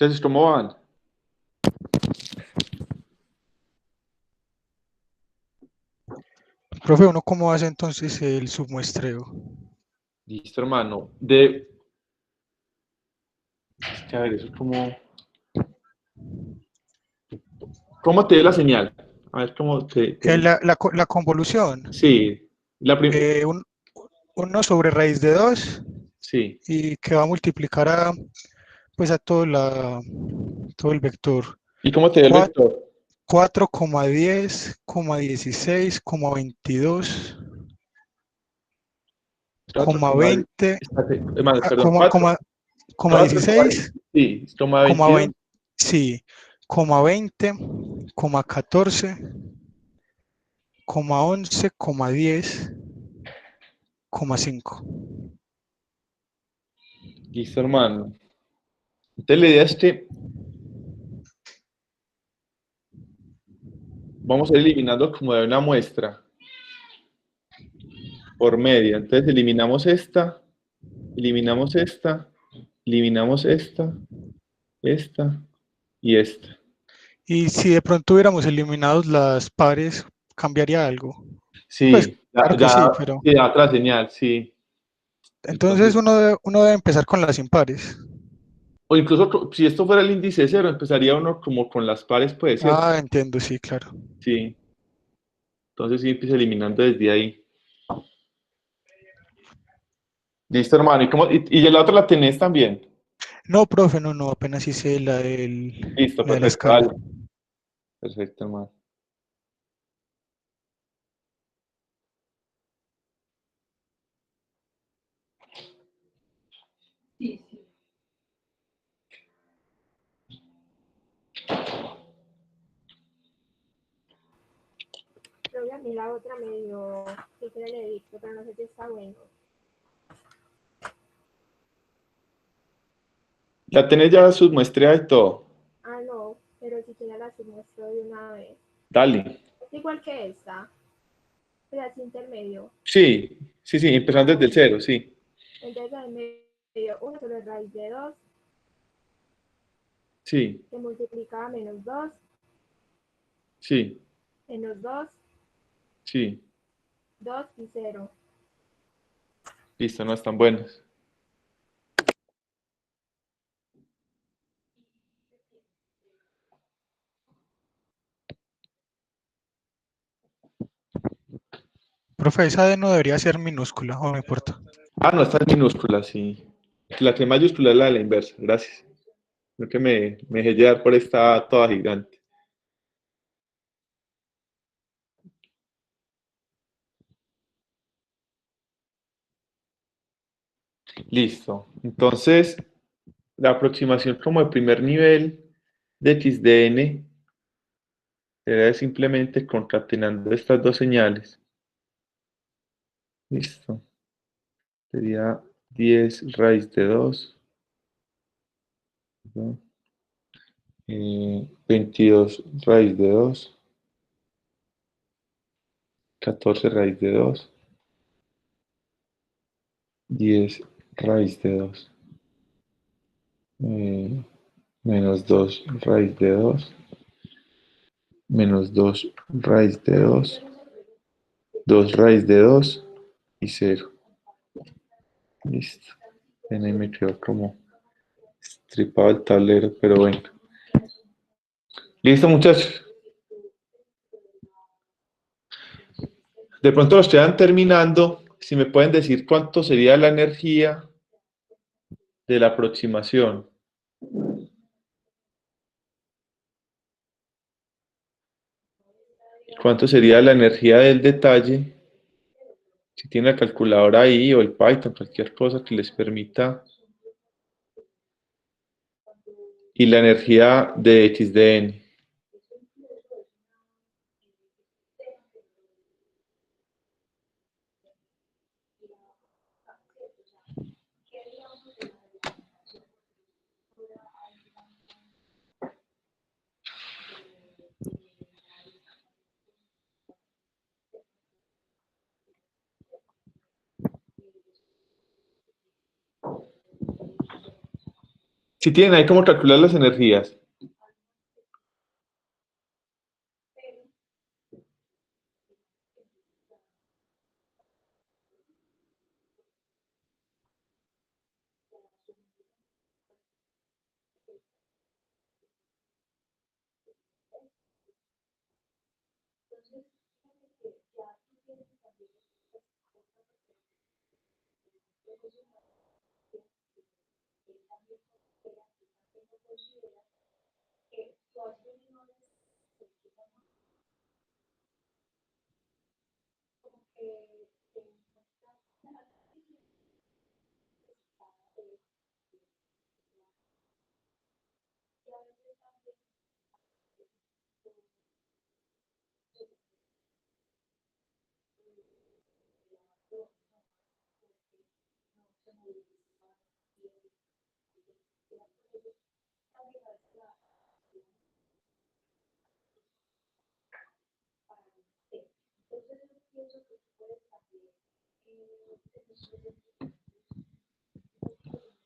Entonces, ¿cómo van? Profe, ¿uno cómo hace entonces el submuestreo? Listo, hermano. Es que a ver, eso es como... ¿Cómo te dio la señal? A ver, ¿cómo La convolución, Sí, eh, un- 1 sobre raíz de 2 sí. y que va a multiplicar a, pues a todo el vector. ¿Y cómo te dio el vector? 4,10, 16, 22, 4, 20, espérate, hermano, perdón, coma, 4, coma, coma 4, 16, sí, coma coma 22, 20, sí, coma 20, coma 14, coma 11, coma 10, coma 5. listo, hermano. Entonces la idea es que vamos a ir eliminando como de una muestra por media. Entonces eliminamos esta, eliminamos esta, eliminamos esta y esta. Y si de pronto hubiéramos eliminado las pares, ¿cambiaría algo? Pues Sí, claro que sí, pero sí, da otra señal, sí. entonces Entonces, uno debe empezar con las impares. o incluso si esto fuera el índice cero, empezaría uno como con las pares, puede ser. Ah, entiendo, sí, claro. Sí, entonces sí empieza eliminando desde ahí. Listo, hermano. ¿Y la otra la tenés también? No, profe, no, apenas hice Listo, la de la perfecto, escala. dale. Perfecto, hermano. Sí, sí. Creo que a mí la otra me dio que le dicto, pero no sé si está bueno. La tenés ya submuestreada y todo. Ah, no, pero si tiene la muestro de una vez. Dale. Es igual que esta, pero es intermedio. Sí, sí, sí, Ah, empezando desde el bueno. cero, sí. Entonces ahí me dio 1 sobre raíz de 2 Sí, que multiplica a -2, sí, -2, sí. 2 y 0. Listo, no están buenas. Profe, esa D no debería ser minúscula, o no importa. Ah, no, esta es minúscula, sí. La que es mayúscula es la de la inversa, gracias. Creo que me dejé llevar por esta toda gigante. Listo. Entonces, la aproximación como de primer nivel de x de n será simplemente concatenando estas dos señales. Listo. Sería 10 raíz de 2, ¿no? 22 raíz de 2, 14 raíz de 2, 10 raíz de 2, menos 2 raíz de 2, menos 2 raíz de 2, 2 raíz de 2 y 0. Listo. En ahí me quedó como estripado el tablero, pero bueno. Listo, muchachos. De pronto los quedan terminando. Si me pueden decir cuánto sería la energía de la aproximación. ¿Cuánto sería la energía del detalle? Si tiene la calculadora ahí o el Python, cualquier cosa que les permita. Y la energía de x de n. Si tienen ahí cómo calcular las energías.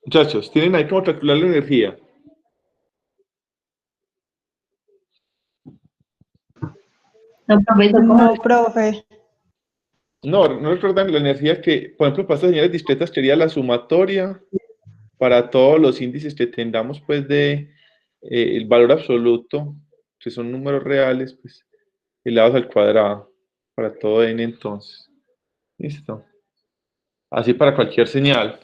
Muchachos, ¿tienen ahí cómo calcular la energía? No, profesor, ¿cómo? No, profe. No recuerdan la energía que, por ejemplo, para estas señales discretas sería la sumatoria para todos los índices que tengamos, pues, de el valor absoluto, que son números reales, pues, elevados al cuadrado, para todo n entonces. ¿Listo? Así para cualquier señal.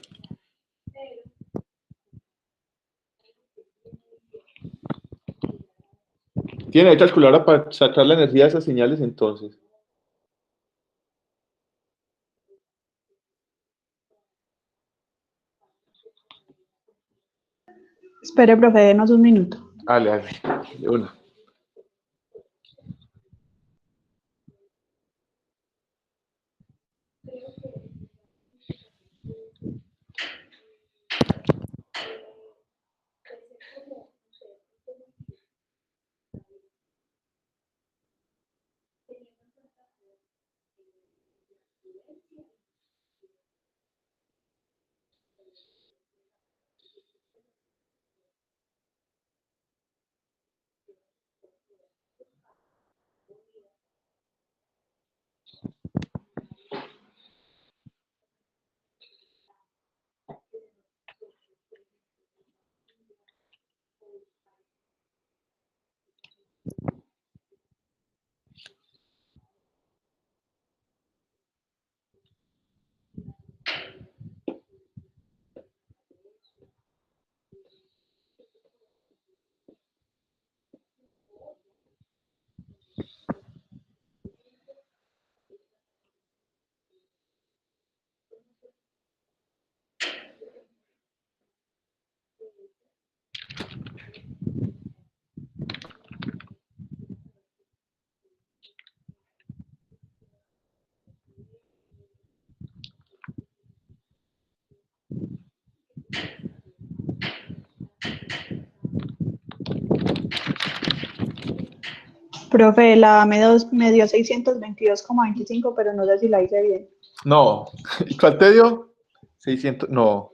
¿Tienen ahí calculadora para sacar la energía de esas señales entonces? Espere, profe, denos un minuto. Dale, de una. Profe, la me dio 622,25, pero no sé si la hice bien. No. ¿Y cuál te dio? 600. No.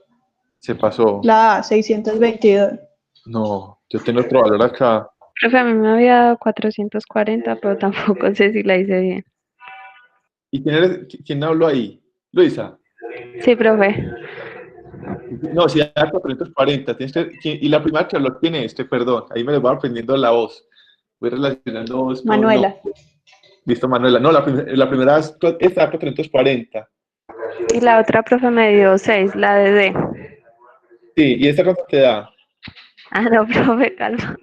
Se pasó. La A, 622. No. Yo tengo otro valor acá. Profe, a mí me había dado 440, pero tampoco sé si la hice bien. ¿Y quién habló ahí? Luisa. Sí, profe. No, si da 440. Y la primera que habló, ¿quién es? Perdón. Ahí me lo voy aprendiendo la voz. Voy relacionando voz con... Manuela. No. Listo, Manuela. No, la primera es esta 440. Y la otra profe me dio 6, la de D. Sí, ¿y esta cuánto te da? Ah, no, profe, calma.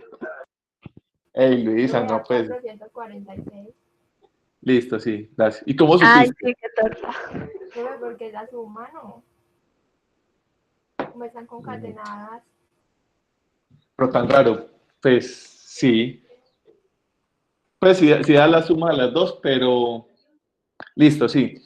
Ey, Luisa, no, pues. 446. Listo, sí, gracias. ¿Y cómo Ay, supiste? sí, qué torta. Profe, porque la suma, ¿no? Como están concatenadas. Pero tan raro. Pues sí. Pues sí da la suma de las dos, pero listo, sí.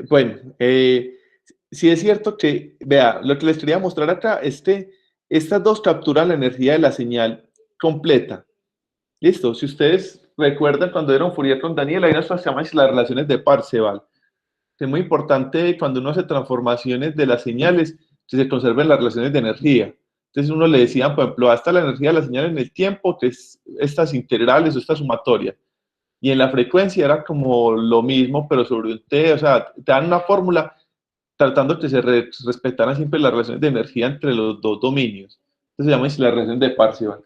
Bueno, sí es cierto que, vea, lo que les quería mostrar acá, estas dos capturan la energía de la señal completa. Listo, si ustedes recuerdan cuando dieron Fourier con Daniel, hay unas cosas que se llaman las relaciones de Parseval. Es muy importante cuando uno hace transformaciones de las señales, que se conserven las relaciones de energía. Entonces uno le decía, por ejemplo, hasta la energía de la señal en el tiempo, que es estas integrales o esta sumatoria. Y en la frecuencia era como lo mismo, pero sobre un T, o sea, te dan una fórmula tratando que se respetaran siempre las relaciones de energía entre los dos dominios. Entonces se llama la relación de Parseval.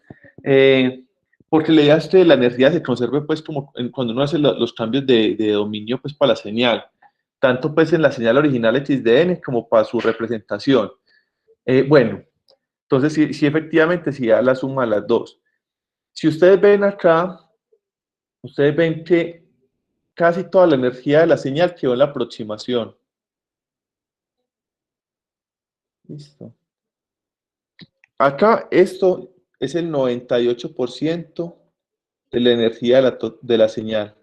Porque la idea es que la energía se conserve, pues, como cuando uno hace los cambios de dominio, pues, para la señal. tanto pues en la señal original XDN como para su representación. Bueno, entonces sí, efectivamente sí da la suma de las dos. Si ustedes ven acá, ustedes ven que casi toda la energía de la señal quedó en la aproximación. Listo. Acá esto es el 98% de la energía de la señal.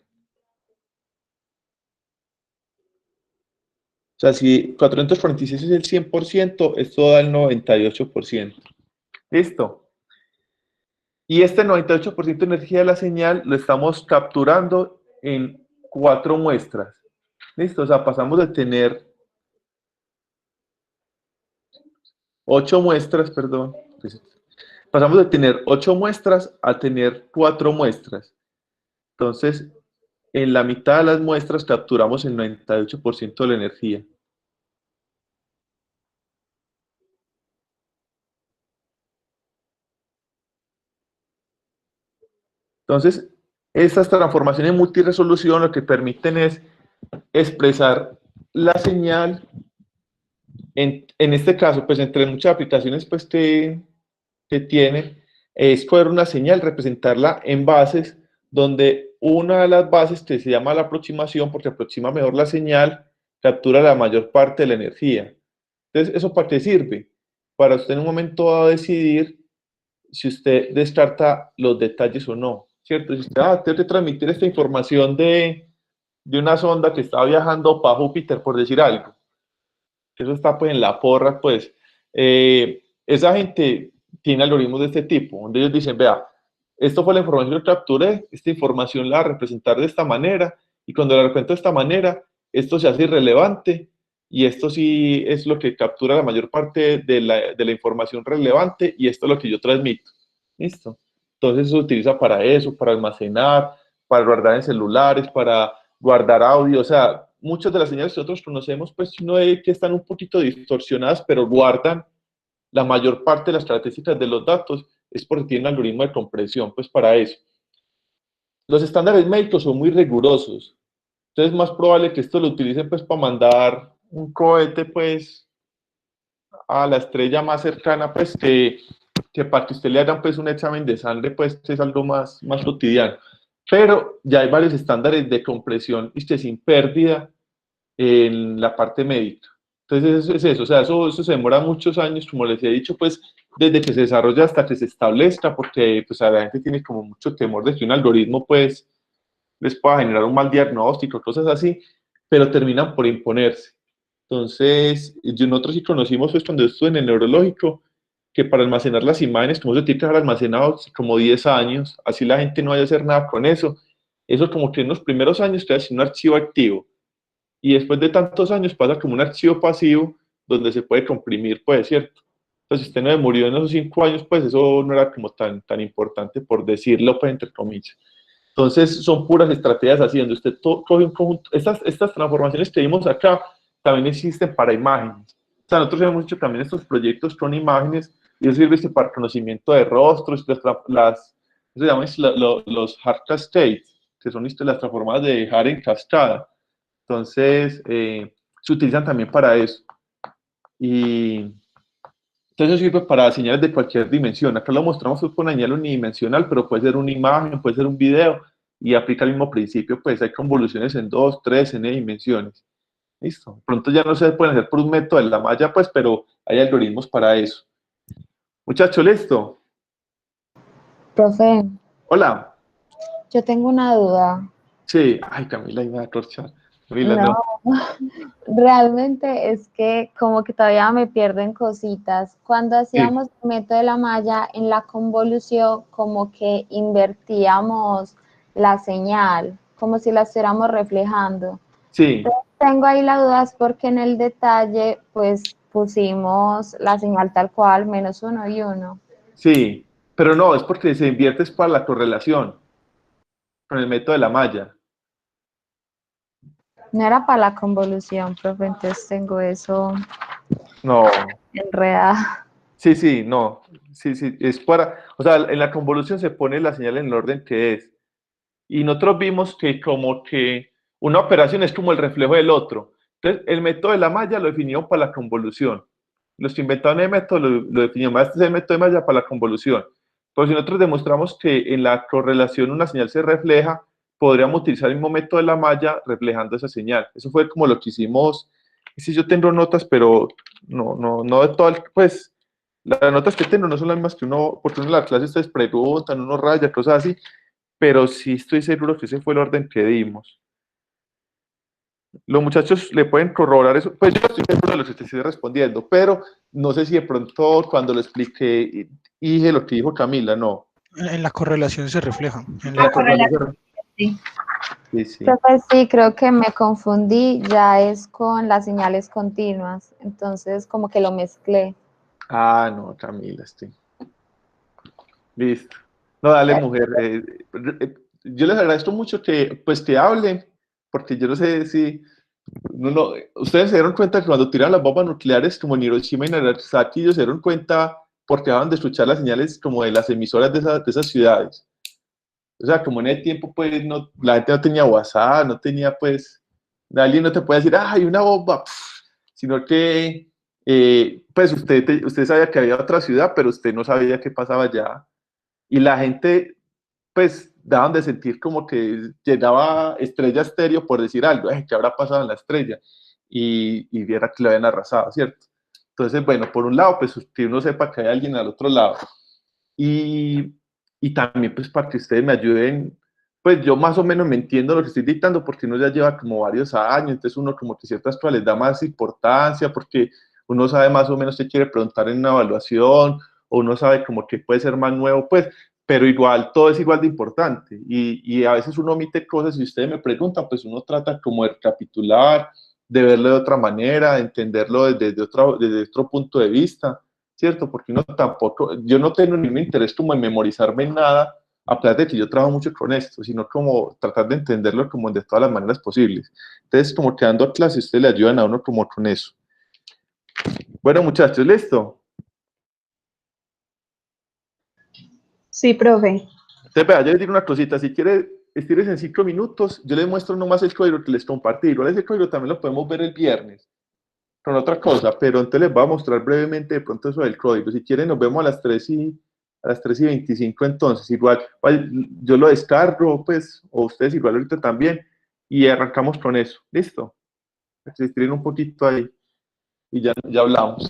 O sea, si 446 es el 100%, esto da el 98%. ¿Listo? Y este 98% de energía de la señal lo estamos capturando en 4 muestras. ¿Listo? O sea, pasamos de tener 8 muestras, perdón. Pasamos de tener 8 muestras a tener 4 muestras. Entonces, en la mitad de las muestras capturamos el 98% de la energía. Entonces, estas transformaciones multiresolución lo que permiten es expresar la señal, en este caso, pues entre muchas aplicaciones pues, que tiene, es coger una señal, representarla en bases, donde una de las bases que se llama la aproximación, porque aproxima mejor la señal, captura la mayor parte de la energía. Entonces, ¿eso para qué sirve? Para usted en un momento dado decidir si usted descarta los detalles o no, ¿cierto? Si usted tiene que transmitir esta información de una sonda que está viajando para Júpiter, por decir algo, que eso está pues en la porra, pues, esa gente tiene algoritmos de este tipo, donde ellos dicen, vea, esto fue la información que capturé, esta información la voy a representar de esta manera, y cuando la represento de esta manera, esto se hace irrelevante, y esto sí es lo que captura la mayor parte de la información relevante, y esto es lo que yo transmito. ¿Listo? Entonces se utiliza para eso, para almacenar, para guardar en celulares, para guardar audio, o sea, muchas de las señales que nosotros conocemos, pues no es que están un poquito distorsionadas, pero guardan la mayor parte de las características de los datos, es porque tienen un algoritmo de compresión, pues para eso. Los estándares médicos son muy rigurosos, entonces es más probable que esto lo utilicen pues para mandar un cohete pues a la estrella más cercana, pues que para que usted le hagan pues un examen de sangre, pues es algo más cotidiano. Pero ya hay varios estándares de compresión sin pérdida en la parte médica. Entonces es eso, o sea, eso se demora muchos años, como les he dicho, pues desde que se desarrolla hasta que se establezca, porque pues a la gente tiene como mucho temor de que un algoritmo pues les pueda generar un mal diagnóstico, cosas así, pero terminan por imponerse. Entonces, nosotros sí conocimos pues cuando estuve en el neurológico, que para almacenar las imágenes, como eso tiene que estar almacenado como 10 años, así la gente no vaya a hacer nada con eso. Eso como que en los primeros años queda sin un archivo activo. Y después de tantos años pasa como un archivo pasivo donde se puede comprimir, pues, ¿cierto? Entonces, si usted no murió en esos 5 años, pues eso no era como tan importante, por decirlo, pues, entre comillas. Entonces, son puras estrategias así, donde usted coge un conjunto. Estas transformaciones que vimos acá también existen para imágenes. O sea, nosotros hemos hecho también estos proyectos con imágenes, y eso sirve para conocimiento de rostros, se llaman los hard cascades, que son las transformadas de Hard en cascada. Entonces, se utilizan también para eso. Y entonces eso sirve para señales de cualquier dimensión. Acá lo mostramos con una señal unidimensional, pero puede ser una imagen, puede ser un video, y aplica el mismo principio, pues hay convoluciones en 2, 3, n dimensiones. Listo. Pronto ya no se pueden hacer por un método de la malla, pues, pero hay algoritmos para eso. Muchacho, ¿listo? Profe, Hola. yo tengo una duda. Sí. Ay, Camila, iba a corchar. Camila, No, realmente es que como que todavía me pierden cositas. Cuando hacíamos el método de la malla en la convolución, como que invertíamos la señal, como si la estuviéramos reflejando. Sí. Tengo ahí la duda, es porque en el detalle, pues pusimos la señal tal cual, -1 y 1. Sí, pero no, es porque se invierte para la correlación con el método de la malla. No era para la convolución, profe, entonces tengo eso No. enredado. Sí, no. Sí, es para, o sea, en la convolución se pone la señal en el orden que es. Y nosotros vimos que como que una operación es como el reflejo del otro. Entonces, el método de la malla lo definieron para la convolución. Los que inventaron el método lo definieron, este es el método de malla para la convolución. Pero si nosotros demostramos que en la correlación una señal se refleja, podríamos utilizar el mismo método de la malla reflejando esa señal. Eso fue como lo que hicimos. Sí, yo tengo notas, pero no de todo, pues las notas que tengo no son las mismas que uno, porque uno en la clase ustedes preguntan, uno raya, cosas así, pero sí estoy seguro que ese fue el orden que dimos. Los muchachos le pueden corroborar eso, pues yo estoy seguro de lo que te estoy respondiendo, pero no sé si de pronto cuando lo expliqué dije lo que dijo Camila, no. En la correlación se refleja. En La la, correlación, sí. Sí, sí. Profe, sí, creo que me confundí, ya es con las señales continuas, entonces como que lo mezclé. Ah, no, Camila, sí. Listo. No, dale, mujer. Yo les agradezco mucho que, pues, que hablen, porque yo no sé si ustedes se dieron cuenta que cuando tiran las bombas nucleares como en Hiroshima y Nagasaki, ellos se dieron cuenta porque dejaban de escuchar las señales como de las emisoras de esas ciudades. O sea, como en el tiempo, pues, no, la gente no tenía WhatsApp, no tenía, pues, alguien no te puede decir, ah, hay una bomba, sino que, pues, usted sabía que había otra ciudad, pero usted no sabía qué pasaba allá. Y la gente, pues, daban de sentir como que llegaba Estrella Estéreo por decir algo, ¿qué habrá pasado en la estrella? Y viera que lo habían arrasado, ¿cierto? Entonces, bueno, por un lado, pues que uno sepa que hay alguien al otro lado. Y, y también, pues, para que ustedes me ayuden, pues yo más o menos me entiendo lo que estoy dictando, porque uno ya lleva como varios años, entonces uno como que ciertas cosas les da más importancia, porque uno sabe más o menos qué quiere preguntar en una evaluación, o uno sabe como que puede ser más nuevo, pues, pero igual, todo es igual de importante, y a veces uno omite cosas, y si ustedes me preguntan, pues uno trata como de recapitular, de verlo de otra manera, de entenderlo desde otro punto de vista, ¿cierto? Porque uno tampoco, yo no tengo ningún interés como en memorizarme nada, a pesar de que yo trabajo mucho con esto, sino como tratar de entenderlo como de todas las maneras posibles. Entonces, como que dando clases, ustedes le ayudan a uno como con eso. Bueno, muchachos, ¿listo? Sí, profe. Entonces, vea, yo les digo una cosita, si quiere, estires en 5 minutos, yo les muestro nomás el código que les compartí. Igual ese código también lo podemos ver el viernes con otra cosa, pero entonces les voy a mostrar brevemente de pronto eso del código. Si quieren, nos vemos a las 3:25 entonces. Igual, yo lo descargo, pues, o ustedes igual ahorita también, y arrancamos con eso. ¿Listo? Se estiren un poquito ahí y ya hablamos.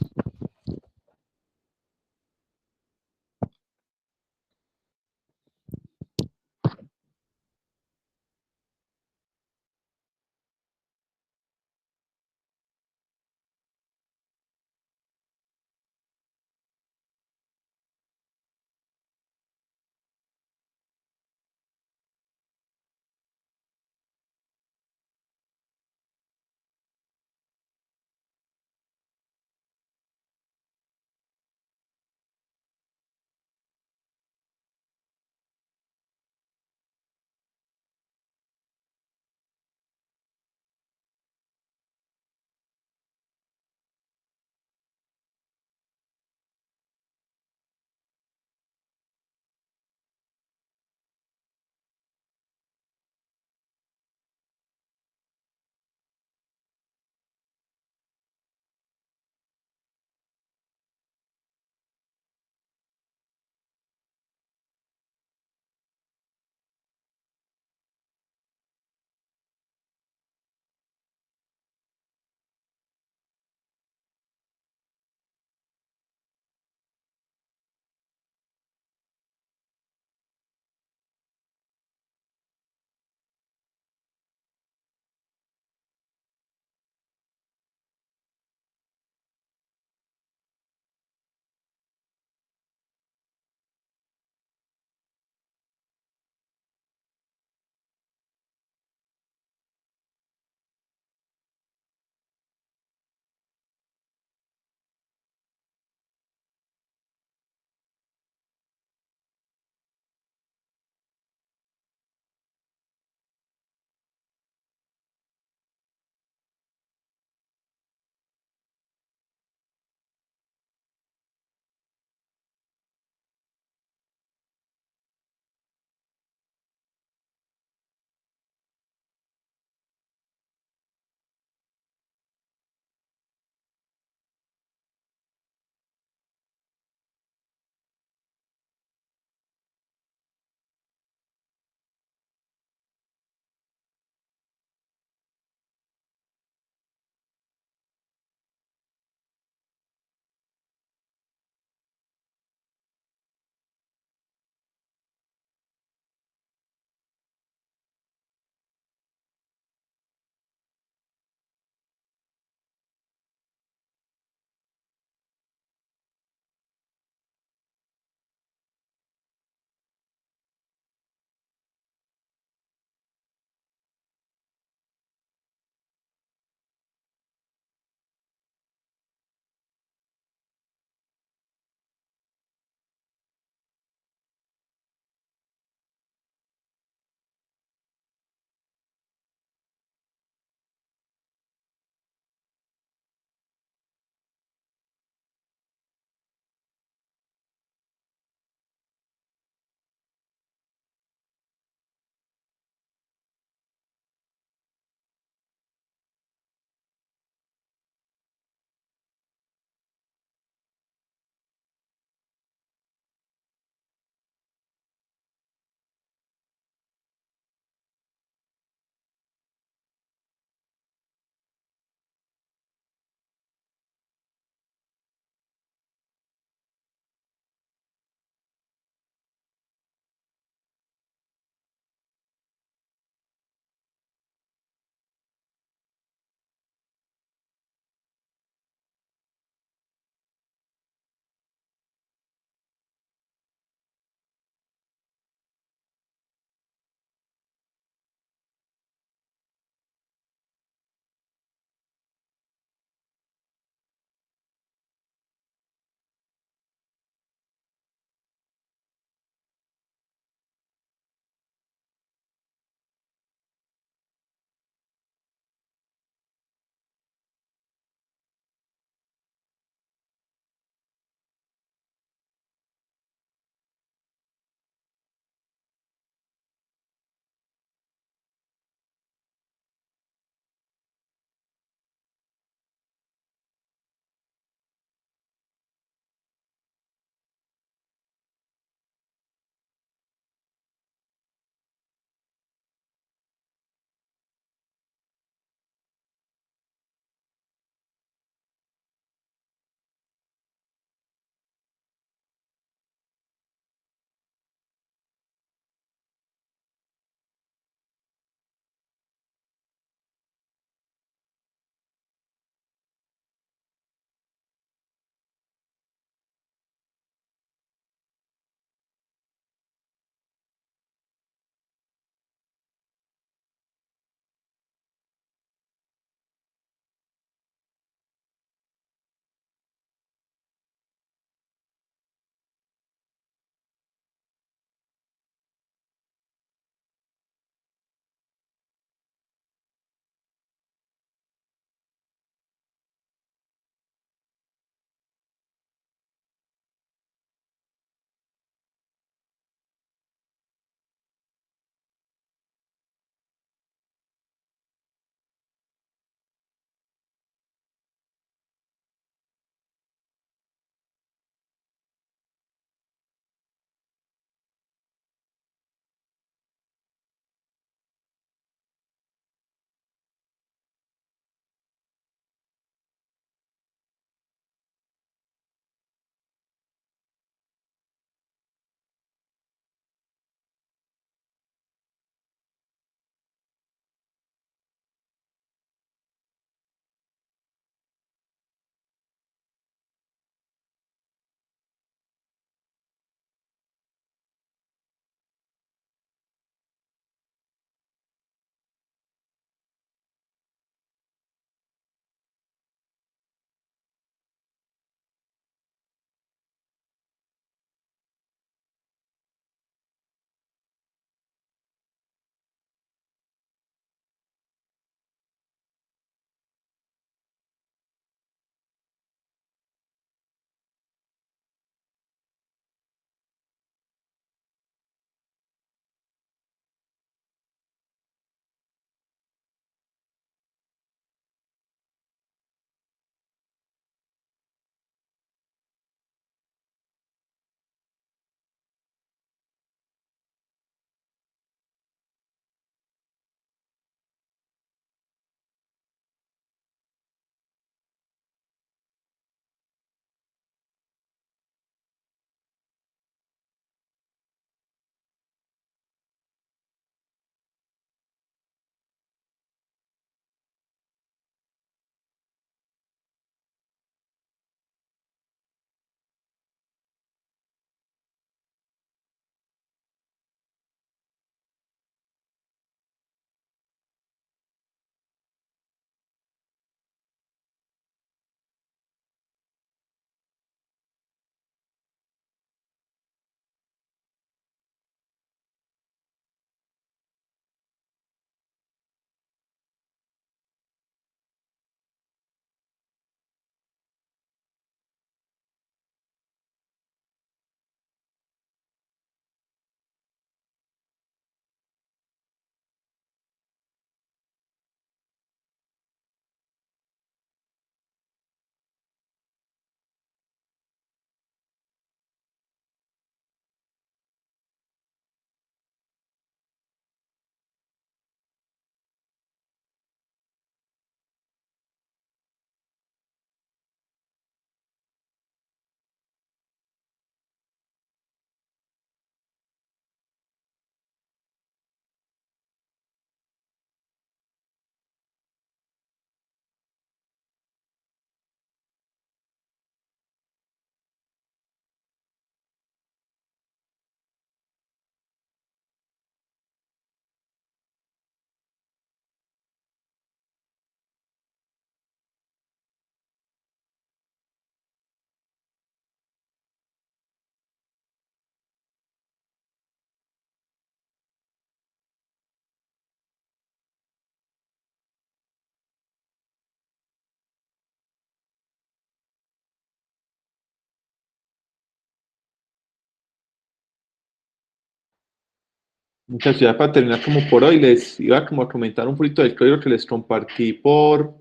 Muchas ciudades para terminar como por hoy, les iba como a comentar un poquito del código que les compartí por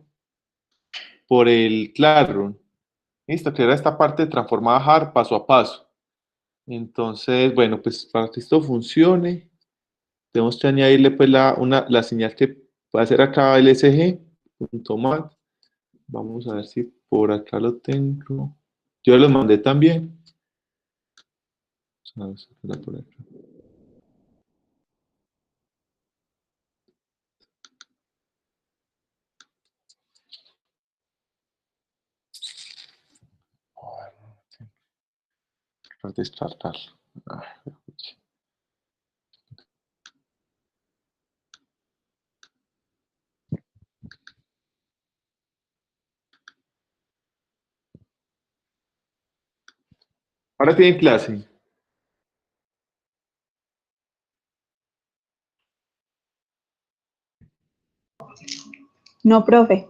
el Classroom. Listo, que era esta parte de transformar hard paso a paso. Entonces, bueno, pues para que esto funcione, tenemos que añadirle pues la señal que puede hacer acá el sg.mat. Vamos a ver si por acá lo tengo. Yo lo mandé también. Vamos a ver por acá. Para descartar. Ahora tienen clase. No, profe.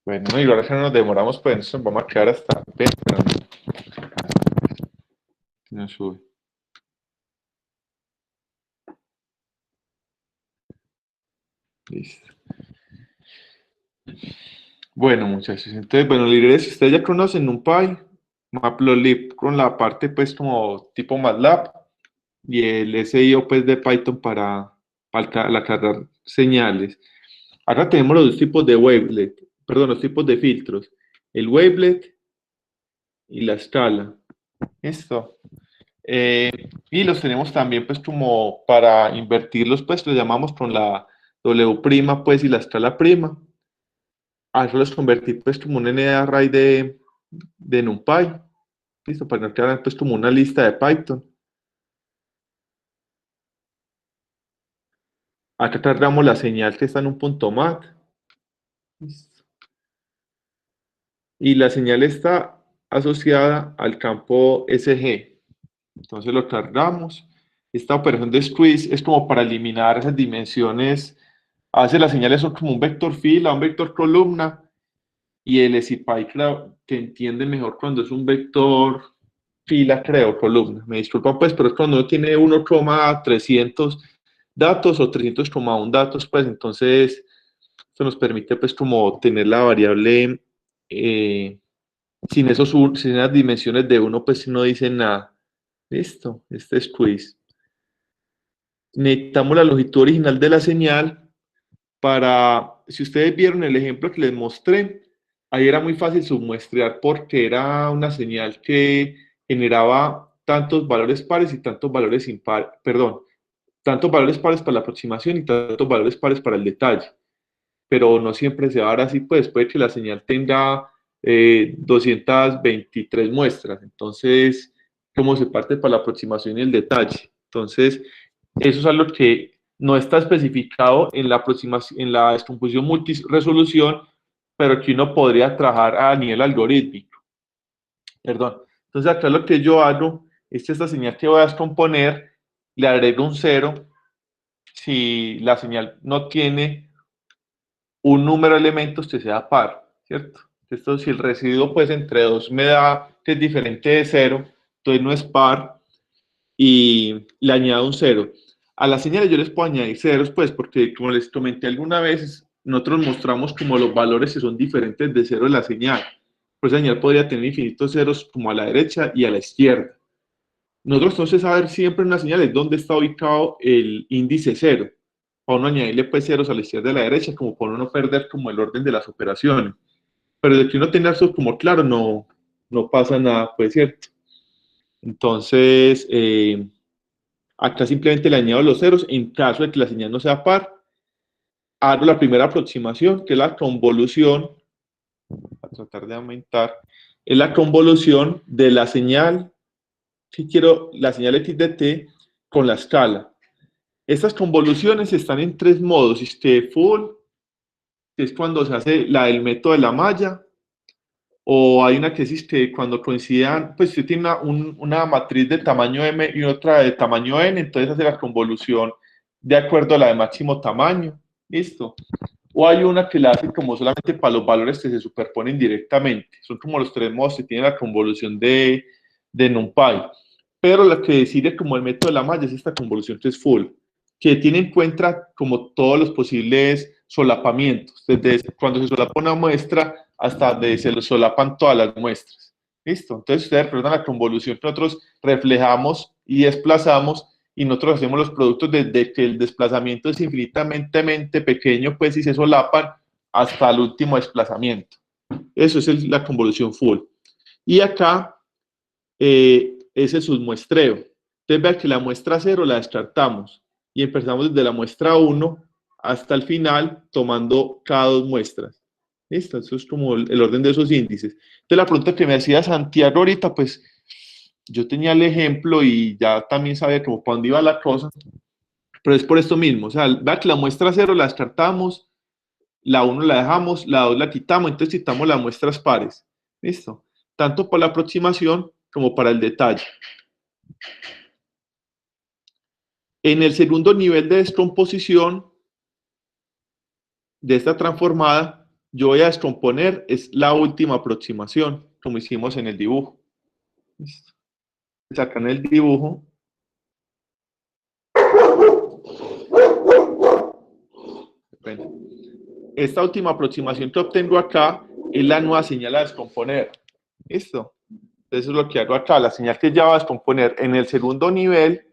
Bueno, igual que no nos demoramos, pues nos vamos a quedar hasta... No sube. Listo. Bueno, muchachos, entonces, bueno, librerías, si ustedes ya conocen NumPy, Matplotlib con la parte, pues, como tipo MATLAB, y el SIO, pues, de Python para la cargar señales. Acá tenemos los dos tipos de wavelet, perdón, los tipos de filtros, el wavelet y la escala. Esto. Y los tenemos también, pues, como para invertirlos, pues, los llamamos con la W', pues, y la escala prima. A eso los convertí, pues, como un NArray de NumPy. Listo, para que hagan, pues, como una lista de Python. Acá cargamos la señal que está en un punto .mat. Listo. Y la señal está asociada al campo SG. Entonces lo cargamos. Esta operación de squeeze es como para eliminar esas dimensiones. A veces las señales son como un vector fila, un vector columna, y el SciPy que entiende mejor cuando es un vector fila, creo, columna. Me disculpan, pues, pero es cuando uno tiene 1,300 datos o 300,1 datos, pues, entonces esto nos permite, pues, como tener la variable sin esas dimensiones de 1, pues, no dice nada. Listo, este es quiz. Necesitamos la longitud original de la señal para, si ustedes vieron el ejemplo que les mostré, ahí era muy fácil submuestrear porque era una señal que generaba tantos valores pares y tantos valores impares, perdón, tantos valores pares para la aproximación y tantos valores pares para el detalle. Pero no siempre se va a dar así, pues puede que la señal tenga 223 muestras. Entonces, ¿cómo se parte para la aproximación y el detalle? Entonces, eso es algo que no está especificado en la descomposición multiresolución, pero que uno podría trabajar a nivel algorítmico. Perdón. Entonces, acá lo que yo hago es que esta señal que voy a descomponer, le agrego un 0 si la señal no tiene un número de elementos que sea par, ¿cierto? Esto, si el residuo, pues, entre 2 me da que es diferente de 0, entonces no es par, y le añado un 0. A las señales yo les puedo añadir ceros, pues, porque como les comenté alguna vez, nosotros mostramos como los valores que son diferentes de 0 de la señal. Pues la señal podría tener infinitos ceros como a la derecha y a la izquierda. Nosotros entonces saber siempre en las señales dónde está ubicado el índice 0. Para uno añadirle pues ceros a la izquierda y a la derecha, como para no perder como el orden de las operaciones. Pero de que uno tenga eso como claro, no pasa nada, pues, ¿cierto? Entonces, acá simplemente le añado los ceros en caso de que la señal no sea par. Hago la primera aproximación, que es la convolución, a tratar de aumentar, es la convolución de la señal, si quiero, la señal x de t con la escala. Estas convoluciones están en 3 modos, full, que es cuando se hace la del método de la malla, o hay una que existe cuando coincidan, pues usted tiene una matriz de tamaño m y otra de tamaño n, entonces hace la convolución de acuerdo a la de máximo tamaño, listo. o hay una que la hace como solamente para los valores que se superponen directamente. Son como los tres modos que tiene la convolución de NumPy. Pero la que decide como el método de la malla es esta convolución que es full, que tiene en cuenta como todos los posibles solapamientos, desde cuando se solapa una muestra hasta donde se solapan todas las muestras. ¿Listo? Entonces ustedes recuerdan la convolución que nosotros reflejamos y desplazamos, y nosotros hacemos los productos desde que el desplazamiento es infinitamente pequeño, pues, y se solapan hasta el último desplazamiento. Eso es la convolución full. Y acá es el submuestreo. Entonces vean que la muestra 0 la descartamos y empezamos desde la muestra 1 hasta el final tomando cada 2 muestras. ¿Listo? Eso es como el orden de esos índices. Entonces la pregunta que me hacía Santiago ahorita, pues yo tenía el ejemplo y ya también sabía como para dónde iba la cosa, pero es por esto mismo. O sea, vean que la muestra 0 la descartamos, la 1 la dejamos, la 2 la quitamos, entonces quitamos las muestras pares. ¿Listo? Tanto para la aproximación como para el detalle. En el segundo nivel de descomposición de esta transformada, yo voy a descomponer, es la última aproximación, como hicimos en el dibujo. ¿Listo? Acá en el dibujo. Bueno, esta última aproximación que obtengo acá es la nueva señal a descomponer. ¿Listo? Entonces, eso es lo que hago acá. La señal que ya va a descomponer en el segundo nivel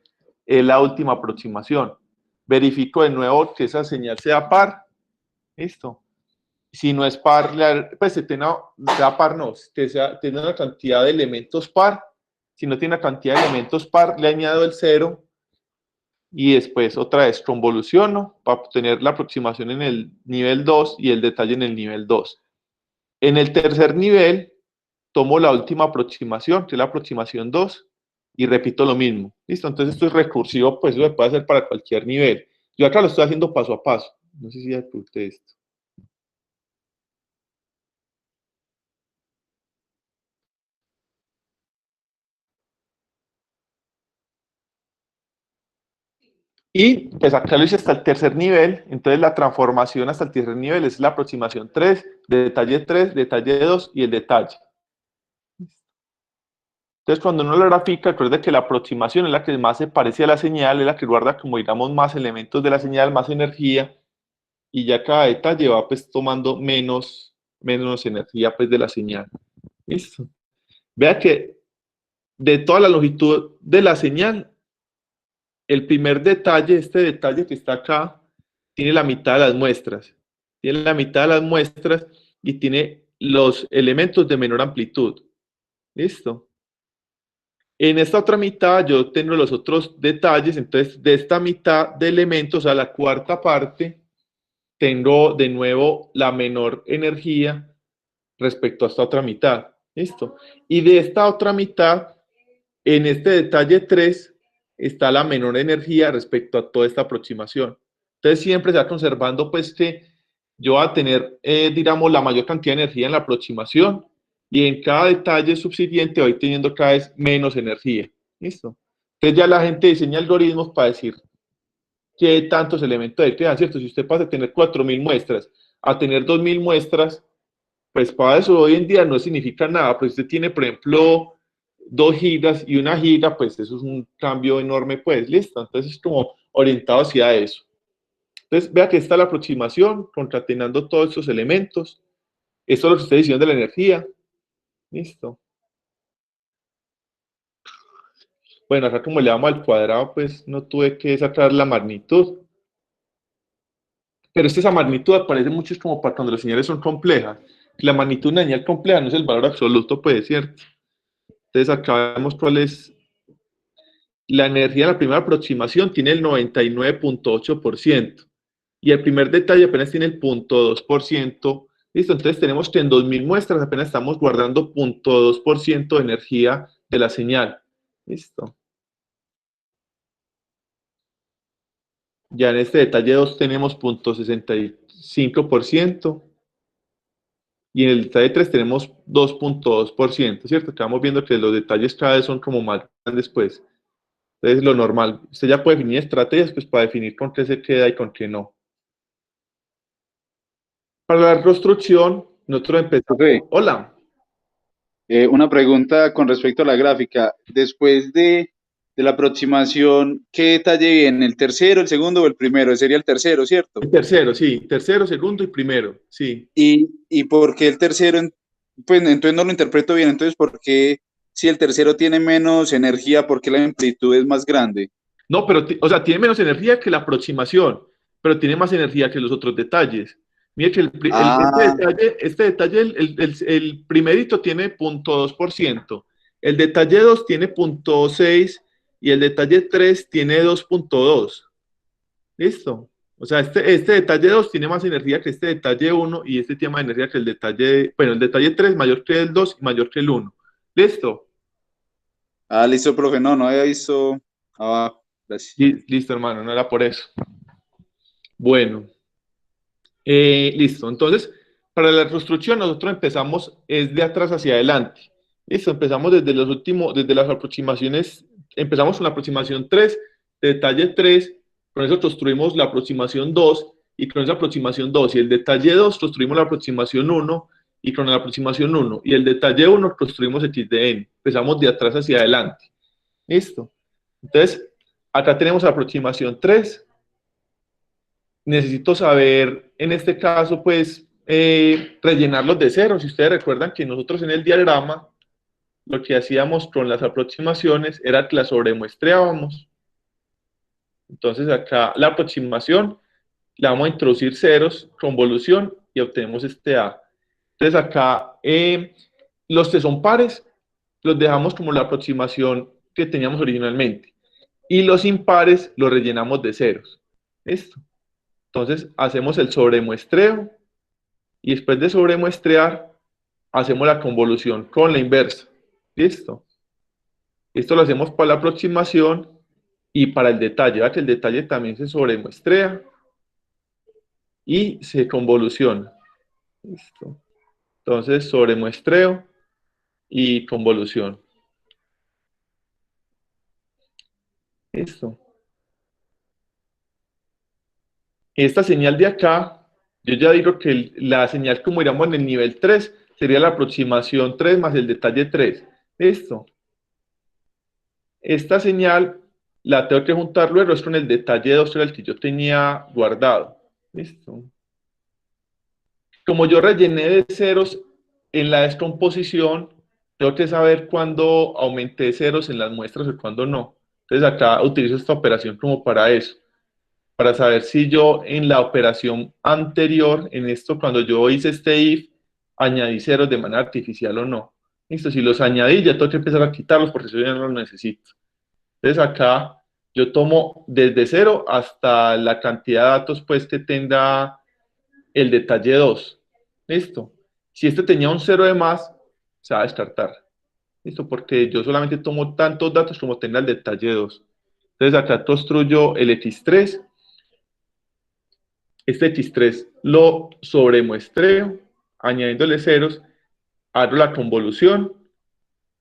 es la última aproximación. Verifico de nuevo que esa señal sea par. ¿Listo? Si no es par, pues sea par no, que tiene una cantidad de elementos par. Si no tiene una cantidad de elementos par, le añado el 0 y después otra vez convoluciono para obtener la aproximación en el nivel 2 y el detalle en el nivel 2. En el tercer nivel, tomo la última aproximación, que es la aproximación 2, y repito lo mismo. ¿Listo? Entonces esto es recursivo, pues eso se puede hacer para cualquier nivel. Yo acá lo estoy haciendo paso a paso. No sé si ya apunté esto. Y pues acá lo hice hasta el tercer nivel, entonces la transformación hasta el tercer nivel es la aproximación 3, detalle 2 y el detalle. Entonces cuando uno lo grafica, recuerda que la aproximación es la que más se parece a la señal, es la que guarda como digamos más elementos de la señal, más energía, y ya cada detalle va pues tomando menos energía pues de la señal. ¿Listo? Vea que de toda la longitud de la señal, el primer detalle, este detalle que está acá, tiene la mitad de las muestras. Tiene la mitad de las muestras y tiene los elementos de menor amplitud. ¿Listo? En esta otra mitad yo tengo los otros detalles, entonces de esta mitad de elementos a la cuarta parte, tengo de nuevo la menor energía respecto a esta otra mitad. ¿Listo? Y de esta otra mitad, en este detalle 3, está la menor energía respecto a toda esta aproximación. Entonces siempre se va conservando pues que yo voy a tener, digamos, la mayor cantidad de energía en la aproximación y en cada detalle subsiguiente voy teniendo cada vez menos energía. ¿Listo? Entonces ya la gente diseña algoritmos para decir qué tantos elementos hay que dar, ¿cierto? Si usted pasa a tener 4.000 muestras a tener 2.000 muestras, pues para eso hoy en día no significa nada, pero si usted tiene, por ejemplo, 2 gigas y 1 giga, pues eso es un cambio enorme, pues, listo. Entonces es como orientado hacia eso. Entonces, vea que está la aproximación, concatenando todos estos elementos. Esto es lo que estoy diciendo de la energía. Listo. Bueno, acá como le damos al cuadrado, pues no tuve que sacar la magnitud. Pero esa magnitud aparece mucho como para cuando las señales son complejas. La magnitud de una señal compleja no es el valor absoluto, pues, ¿cierto? Entonces acá vemos cuál es la energía de la primera aproximación, tiene el 99.8%. Y el primer detalle apenas tiene el 0.2%. Listo, entonces tenemos que en 2.000 muestras apenas estamos guardando 0.2% de energía de la señal. Listo. Ya en este detalle 2 tenemos 0.65%. Y en el detalle 3 tenemos 2.2%, ¿cierto? Que vamos viendo que los detalles cada vez son como más grandes, pues. Entonces, lo normal. Usted ya puede definir estrategias, pues, para definir con qué se queda y con qué no. Para la construcción, nosotros empezamos. Profe, Hola. una pregunta con respecto a la gráfica. Después de la aproximación, ¿qué detalle viene? ¿El tercero, el segundo o el primero? Sería el tercero, ¿cierto? El tercero, sí. Tercero, segundo y primero, sí. ¿Y por qué el tercero? Pues entonces no lo interpreto bien. Entonces, ¿por qué si el tercero tiene menos energía, por qué la amplitud es más grande? No, pero, o sea, tiene menos energía que la aproximación, pero tiene más energía que los otros detalles. Mire que Ah, este detalle el primerito tiene 0,2%, el detalle 2 tiene 0,6 y el detalle 3 tiene 2,2. ¿Listo? O sea, este detalle 2 tiene más energía que este detalle 1 y este tiene más energía que el detalle, bueno, el detalle 3 mayor que el 2 y mayor que el 1. ¿Listo? listo, profe. No había visto abajo. Gracias. Listo, hermano, no era por eso. Bueno. Listo, entonces, para la construcción nosotros empezamos es de atrás hacia adelante. Listo, empezamos desde las aproximaciones, empezamos con la aproximación 3, detalle 3, con eso construimos la aproximación 2, y con esa aproximación 2 y el detalle 2 construimos la aproximación 1, y con la aproximación 1 y el detalle 1 construimos x de n. Empezamos de atrás hacia adelante. Listo. Entonces, acá tenemos la aproximación 3. Necesito saber, en este caso, pues, rellenarlos de cero. Si ustedes recuerdan que nosotros en el diagrama, lo que hacíamos con las aproximaciones era que las sobremuestreábamos. Entonces acá la aproximación, le vamos a introducir ceros, convolución, y obtenemos este A. Entonces acá, los que son pares, los dejamos como la aproximación que teníamos originalmente. Y los impares los rellenamos de ceros. ¿Listo? Entonces hacemos el sobremuestreo y después de sobremuestrear hacemos la convolución con la inversa. ¿Listo? Esto lo hacemos para la aproximación y para el detalle. ¿Verdad? Que el detalle también se sobremuestrea y se convoluciona. ¿Listo? Entonces sobremuestreo y convolución. ¿Listo? Esta señal de acá, yo ya digo que la señal como iríamos en el nivel 3 sería la aproximación 3 más el detalle 3. ¿Listo? Esta señal la tengo que juntar luego con el detalle 2 que era el que yo tenía guardado. ¿Listo? Como yo rellené de ceros en la descomposición, tengo que saber cuándo aumenté ceros en las muestras y cuándo no. Entonces acá utilizo esta operación como para eso. Para saber si yo en la operación anterior, en esto, cuando yo hice este if, añadí ceros de manera artificial o no. Listo, si los añadí, ya tengo que empezar a quitarlos porque eso ya no los necesito. Entonces acá yo tomo desde 0 hasta la cantidad de datos pues que tenga el detalle 2. ¿Listo? Si este tenía un 0 de más, se va a descartar. ¿Listo? Porque yo solamente tomo tantos datos como tenga el detalle 2. Entonces acá construyo el x3. Este x3 lo sobremuestreo, añadiéndole ceros, hago la convolución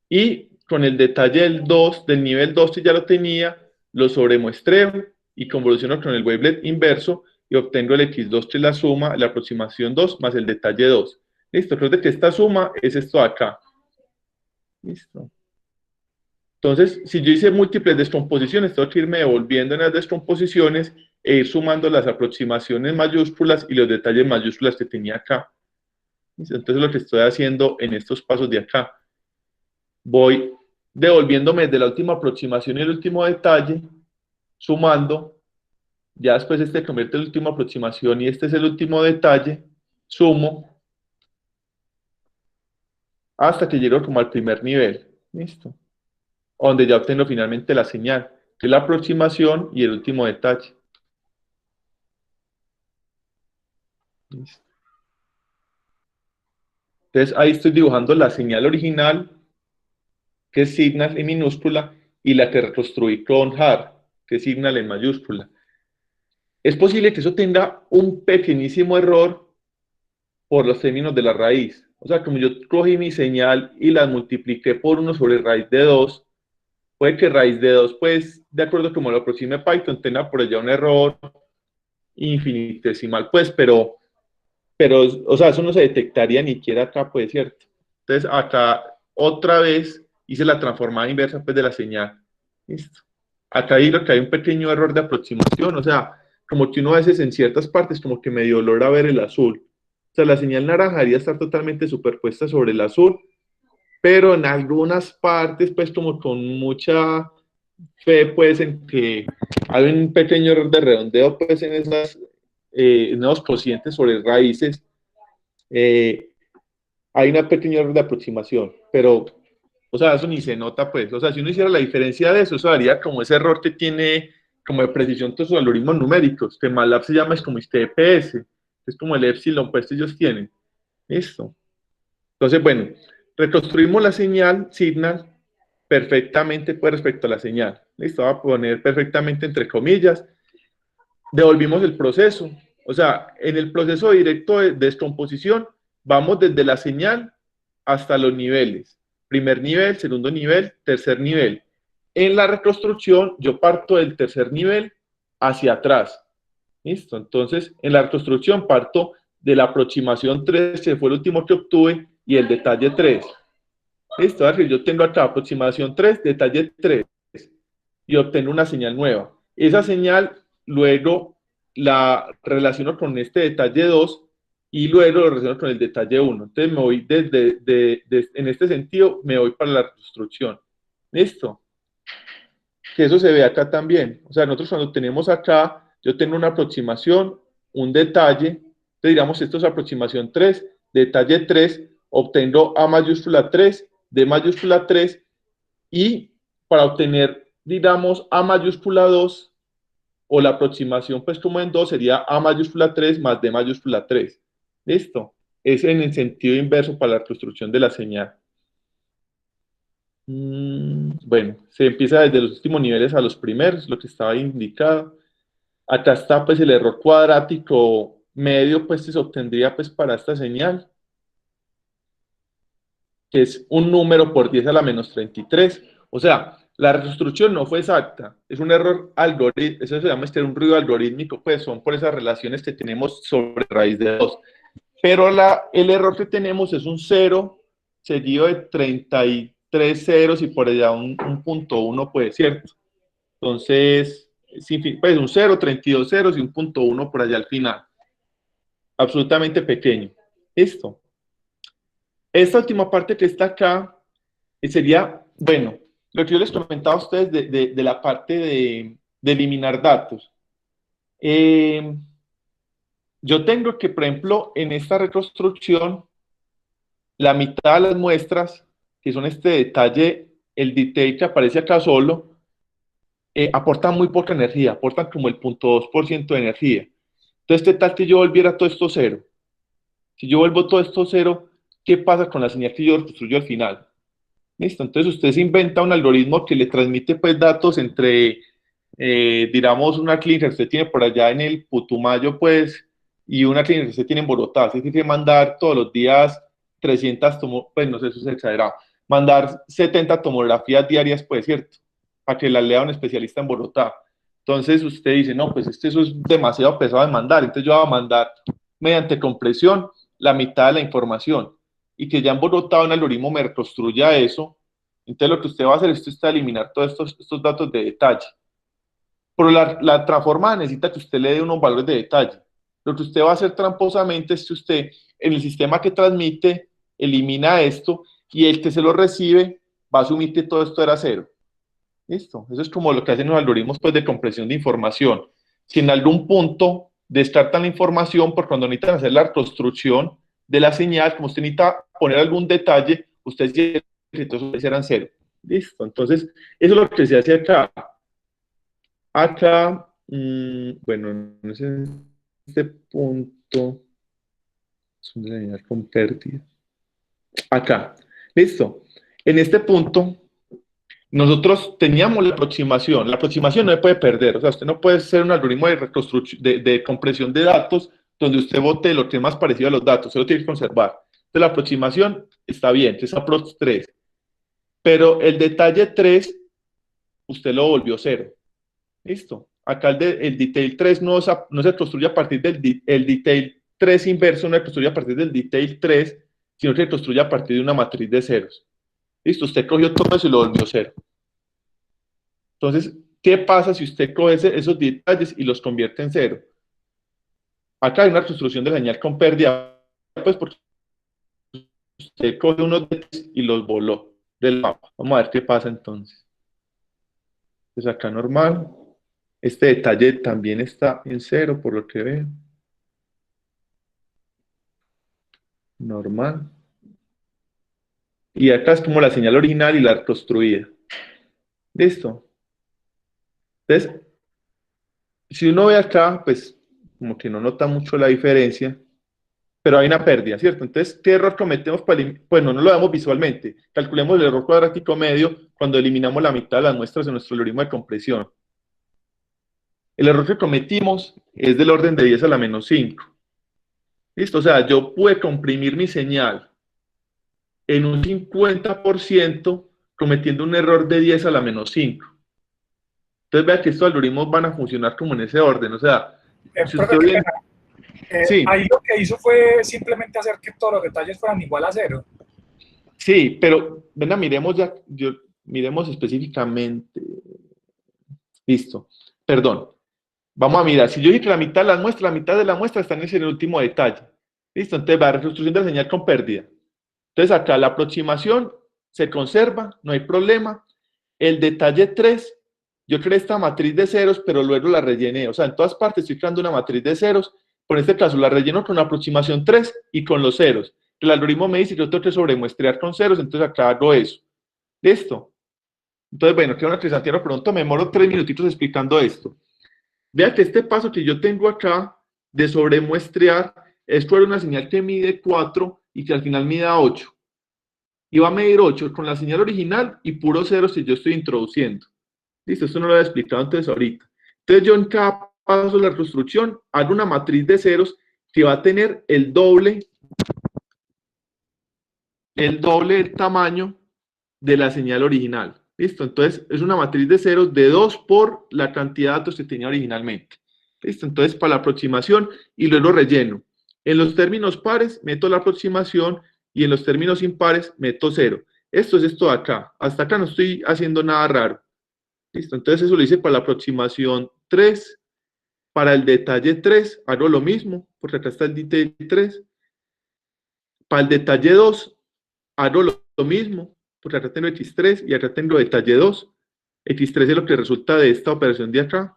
y con el detalle del 2, del nivel 2 que ya lo tenía, lo sobremuestreo y convoluciono con el wavelet inverso y obtengo el x2 que es la suma, la aproximación 2 más el detalle 2. Listo, creo que esta suma es esto de acá. Listo. Entonces, si yo hice múltiples descomposiciones, tengo que irme devolviendo en las descomposiciones e ir sumando las aproximaciones mayúsculas y los detalles mayúsculas que tenía acá. Entonces, lo que estoy haciendo en estos pasos de acá, voy devolviéndome de la última aproximación y el último detalle, sumando, ya después este convierte en la última aproximación y este es el último detalle, sumo, hasta que llego como al primer nivel. ¿Listo? Donde ya obtengo finalmente la señal, que es la aproximación y el último detalle. ¿Listo? Entonces ahí estoy dibujando la señal original, que es signal en minúscula, y la que reconstruí con har, que es signal en mayúscula. Es posible que eso tenga un pequeñísimo error por los términos de la raíz. O sea, como yo cogí mi señal y la multipliqué por 1 sobre raíz de 2, puede que raíz de 2, pues, de acuerdo a como lo aproxime Python, tenga por allá un error infinitesimal, pues, pero pero, o sea, eso no se detectaría ni siquiera acá, pues, ¿cierto? Entonces, acá otra vez hice la transformada inversa, pues, de la señal. Listo. Acá hay lo que hay un pequeño error de aproximación, o sea, como que uno a veces en ciertas partes como que medio logra ver el azul. O sea, la señal naranja debería estar totalmente superpuesta sobre el azul, pero en algunas partes, pues, como con mucha fe, pues, en que hay un pequeño error de redondeo, pues, en esos cocientes sobre raíces, hay una pequeña error de aproximación, pero, o sea, eso ni se nota, pues, o sea, si uno hiciera la diferencia de eso, eso daría como ese error que tiene como de precisión todos sus algoritmos numéricos, que MATLAB se llama es como TPS, es como el epsilon, pues, que ellos tienen. Listo. Entonces, bueno, reconstruimos la señal, signal, perfectamente, pues, respecto a la señal. Listo, voy a poner perfectamente entre comillas. Devolvimos el proceso. O sea, en el proceso directo de descomposición, vamos desde la señal hasta los niveles. Primer nivel, segundo nivel, tercer nivel. En la reconstrucción, yo parto del tercer nivel hacia atrás. ¿Listo? Entonces, en la reconstrucción parto de la aproximación 3, que fue el último que obtuve, y el detalle 3. ¿Listo? Así yo tengo acá aproximación 3, detalle 3, y obtengo una señal nueva. Esa señal luego la relaciono con este detalle 2 y luego lo relaciono con el detalle 1. Entonces me voy en este sentido, me voy para la reconstrucción. ¿Listo? Que eso se ve acá también. O sea, nosotros cuando tenemos acá, yo tengo una aproximación, un detalle, entonces digamos esto es aproximación 3, detalle 3, obtengo A mayúscula 3, D mayúscula 3, y para obtener, digamos, A mayúscula 2, o la aproximación, pues como en 2, sería A mayúscula 3 más D mayúscula 3. ¿Listo? Es en el sentido inverso para la reconstrucción de la señal. Bueno, se empieza desde los últimos niveles a los primeros, lo que estaba indicado. Acá está pues el error cuadrático medio, pues se obtendría pues para esta señal, que es un número por 10 a la menos 33. O sea, la reconstrucción no fue exacta, es un error algorítmico, eso se llama un ruido algorítmico, pues son por esas relaciones que tenemos sobre raíz de 2. Pero el error que tenemos es un 0 seguido de 33 ceros y por allá un punto 1, pues, ¿cierto? Entonces, pues un 0, 32 ceros y un punto 1 por allá al final. Absolutamente pequeño. Listo. Esta última parte que está acá sería, bueno, lo que yo les comentaba a ustedes de la parte de eliminar datos. Yo tengo que, por ejemplo, en esta reconstrucción, la mitad de las muestras, que son este detalle, el detail que aparece acá solo, aportan muy poca energía, aportan como el 0.2% de energía. Entonces, ¿qué tal que yo volviera todo esto cero? Si yo vuelvo todo esto cero, ¿qué pasa con la señal que yo reconstruyo al final? ¿Listo? Entonces, usted se inventa un algoritmo que le transmite pues datos entre, digamos, una clínica que usted tiene por allá en el Putumayo, pues, y una clínica que usted tiene en Bogotá. Usted tiene que mandar todos los días 300 pues no sé, eso es exagerado, mandar 70 tomografías diarias, pues, ¿cierto? Para que las lea un especialista en Bogotá. Entonces usted dice, no, pues eso es demasiado pesado de mandar, entonces yo voy a mandar mediante compresión la mitad de la información y que ya en Bogotá un algoritmo me reconstruya eso. Entonces lo que usted va a hacer es eliminar todos estos datos de detalle. Pero la transformada necesita que usted le dé unos valores de detalle. Lo que usted va a hacer tramposamente es que usted en el sistema que transmite elimina esto y el que se lo recibe va a asumir que todo esto era cero. ¿Listo? Eso es como lo que hacen los algoritmos pues, de compresión de información. Si en algún punto descartan la información por cuando necesitan hacer la reconstrucción de la señal, como usted necesita poner algún detalle, ustedes dice que todos eran cero. ¿Listo? Entonces, eso es lo que se hace acá. Acá, bueno, no sé, este punto es una señal con pérdida. Acá, listo. En este punto, nosotros teníamos la aproximación no se puede perder, o sea, usted no puede hacer un algoritmo de reconstrucción, de compresión de datos, donde usted bote lo que es más parecido a los datos, usted lo tiene que conservar. Entonces, la aproximación está bien, es approx 3, pero el detalle 3, usted lo volvió 0. ¿Listo? Acá el detail 3 no se construye a partir del detail 3 inverso no se construye a partir del detail 3, sino que se construye a partir de una matriz de ceros. Listo, usted cogió todo eso y lo volvió cero. Entonces, ¿qué pasa si usted coge esos detalles y los convierte en cero? Acá hay una construcción de señal con pérdida, pues porque usted coge unos detalles y los voló del mapa. Vamos a ver qué pasa entonces. Entonces acá normal. Este detalle también está en cero, por lo que veo. Normal. Y acá es como la señal original y la reconstruida. ¿Listo? Entonces, si uno ve acá, pues como que no nota mucho la diferencia, pero hay una pérdida, ¿cierto? Entonces, ¿qué error cometemos? Bueno, no lo vemos visualmente. Calculemos el error cuadrático medio cuando eliminamos la mitad de las muestras de nuestro algoritmo de compresión. El error que cometimos es del orden de 10 a la menos 5. ¿Listo? O sea, yo pude comprimir mi señal en un 50% cometiendo un error de 10 a la menos 5. Entonces, vea que estos algoritmos van a funcionar como en ese orden. O sea, si usted bien... Sí. Ahí lo que hizo fue simplemente hacer que todos los detalles fueran igual a 0. Sí, pero venga, miremos específicamente. Listo. Perdón. Vamos a mirar. Si yo dije que la mitad de la muestra está en ese último detalle. Listo. Entonces va a reconstrucción de la señal con pérdida. Entonces acá la aproximación se conserva, no hay problema. El detalle 3, yo creé esta matriz de ceros, pero luego la rellené. O sea, en todas partes estoy creando una matriz de ceros. Por este caso la relleno con la aproximación 3 y con los ceros. El algoritmo me dice que yo tengo que sobremuestrear con ceros, entonces acá hago eso. ¿Listo? Entonces, bueno, queda una trisantía, pronto me demoro 3 minutitos explicando esto. Vea que este paso que yo tengo acá de sobremuestrear es por una señal que mide 4 y que al final mida 8. Y va a medir 8 con la señal original y puros ceros que yo estoy introduciendo. ¿Listo? Esto no lo había explicado antes ahorita. Entonces yo en cada paso de la reconstrucción hago una matriz de ceros que va a tener el doble del tamaño de la señal original. ¿Listo? Entonces es una matriz de ceros de 2 por la cantidad de datos que tenía originalmente. ¿Listo? Entonces para la aproximación y luego relleno. En los términos pares meto la aproximación y en los términos impares meto 0. Esto es esto de acá. Hasta acá no estoy haciendo nada raro. ¿Listo? Entonces eso lo hice para la aproximación 3. Para el detalle 3 hago lo mismo, porque acá está el detalle 3. Para el detalle 2 hago lo mismo, porque acá tengo x3 y acá tengo detalle 2. x3 es lo que resulta de esta operación de acá.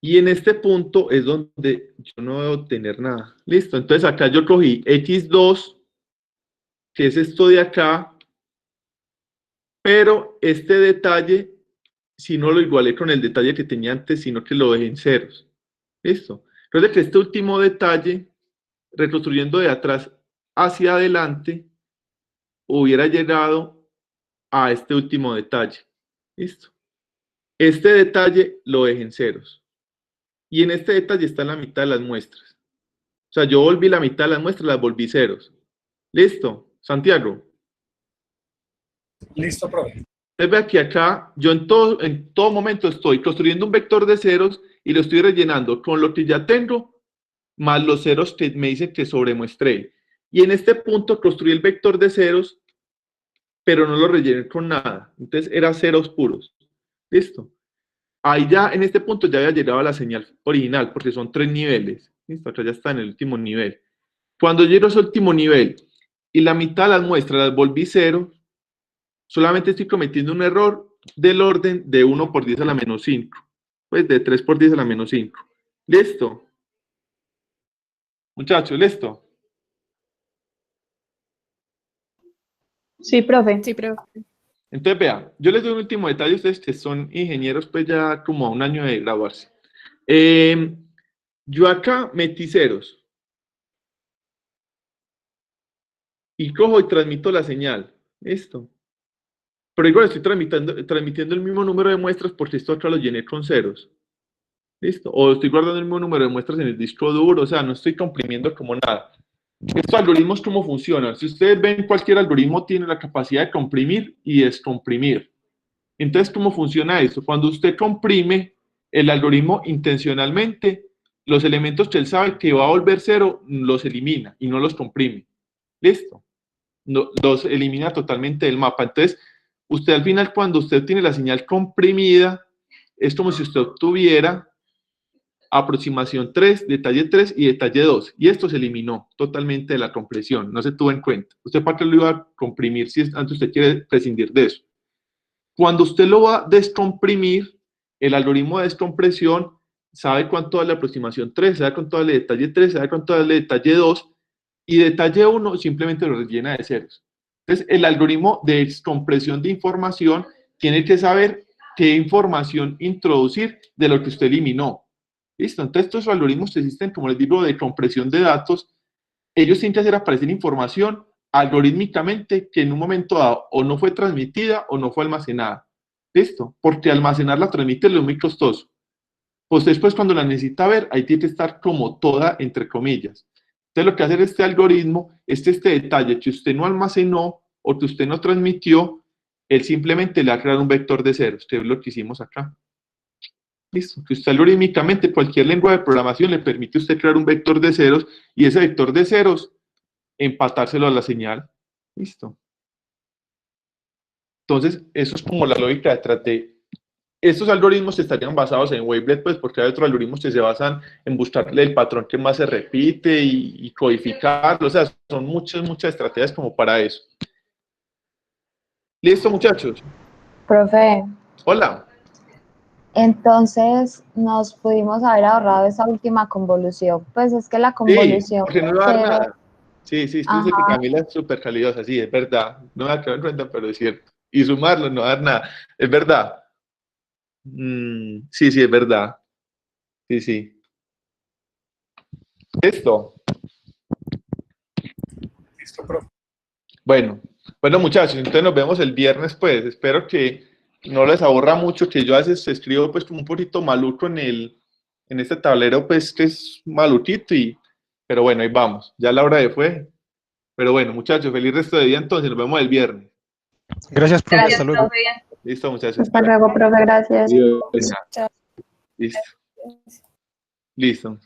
Y en este punto es donde yo no debo tener nada. Listo, entonces acá yo cogí x2, que es esto de acá, pero este detalle, si no lo igualé con el detalle que tenía antes, sino que lo dejé en ceros. ¿Listo? Recuerden que este último detalle, reconstruyendo de atrás hacia adelante, hubiera llegado a este último detalle. ¿Listo? Este detalle lo dejé en ceros. Y en este detalle está la mitad de las muestras. O sea, yo volví la mitad de las muestras, las volví ceros. ¿Listo? Santiago. Listo, profe. Entonces vea que acá yo en todo momento estoy construyendo un vector de ceros y lo estoy rellenando con lo que ya tengo, más los ceros que me dice que sobremuestré. Y en este punto construí el vector de ceros, pero no lo rellené con nada. Entonces era ceros puros. ¿Listo? Ahí ya, en este punto ya había llegado a la señal original, porque son 3 niveles. ¿Listo? Acá ya está en el último nivel. Cuando llego a ese último nivel y la mitad de las muestras las volví cero, solamente estoy cometiendo un error del orden de 1 por 10 a la menos 5. Pues de 3 por 10 a la menos 5. ¿Listo? Muchachos, ¿listo? Sí, profe. Sí, profe. Entonces, vean, yo les doy un último detalle a ustedes que son ingenieros, pues ya como a un año de graduarse. Yo acá metí ceros. Y cojo y transmito la señal. ¿Listo? Pero igual estoy transmitiendo el mismo número de muestras porque esto acá lo llené con ceros. ¿Listo? O estoy guardando el mismo número de muestras en el disco duro, o sea, no estoy comprimiendo como nada. Estos algoritmos, ¿cómo funcionan? Si ustedes ven, cualquier algoritmo tiene la capacidad de comprimir y descomprimir. Entonces, ¿cómo funciona esto? Cuando usted comprime, el algoritmo intencionalmente los elementos que él sabe que va a volver cero, los elimina y no los comprime. ¿Listo? No, los elimina totalmente del mapa. Entonces, usted al final, cuando usted tiene la señal comprimida, es como si usted obtuviera aproximación 3, detalle 3 y detalle 2. Y esto se eliminó totalmente de la compresión, no se tuvo en cuenta. ¿Usted para qué lo iba a comprimir si antes usted quiere prescindir de eso? Cuando usted lo va a descomprimir, el algoritmo de descompresión sabe cuánto vale la aproximación 3, sabe cuánto vale detalle 3, sabe cuánto vale detalle 2, y detalle 1 simplemente lo rellena de ceros. Entonces, el algoritmo de descompresión de información tiene que saber qué información introducir de lo que usted eliminó. ¿Listo? Entonces, estos algoritmos que existen, como les digo, de compresión de datos, ellos tienen que hacer aparecer información algorítmicamente que en un momento dado o no fue transmitida o no fue almacenada. ¿Listo? Porque almacenarla, transmitirla es muy costoso. Pues después, cuando la necesita ver, ahí tiene que estar como toda, entre comillas. Entonces, lo que hace este algoritmo es este detalle que usted no almacenó o que usted no transmitió, él simplemente le va a crear un vector de ceros, que es lo que hicimos acá. Listo. Que usted algorítmicamente, cualquier lenguaje de programación le permite a usted crear un vector de ceros y ese vector de ceros empatárselo a la señal. Listo. Entonces, eso es como la lógica detrás de estos algoritmos. Estarían basados en Wavelet, pues porque hay otros algoritmos que se basan en buscarle el patrón que más se repite y codificarlo. O sea, son muchas estrategias como para eso. ¿Listo, muchachos? Profe, Hola. entonces nos pudimos haber ahorrado esa última convolución. Pues es que la convolución... Sí, porque no va a dar nada. Sí, esto dice que Ajá. Camila es súper calidosa, sí, es verdad. No me ha quedado en cuenta, pero es cierto. Y sumarlo no va a dar nada. Es verdad. Sí, es verdad. Sí. Listo. Listo, profe. Bueno, muchachos, entonces nos vemos el viernes, pues. Espero que no les aburra mucho, que yo a veces escribo pues como un poquito maluco en este tablero, pues que es maluquito, pero bueno, ahí vamos. Ya la hora de fue. Pero bueno, muchachos, feliz resto de día entonces, nos vemos el viernes. Gracias, profe. Gracias, Hasta luego. profe. Listo, muchachos. Hasta luego, profe, gracias. Listo. Listo.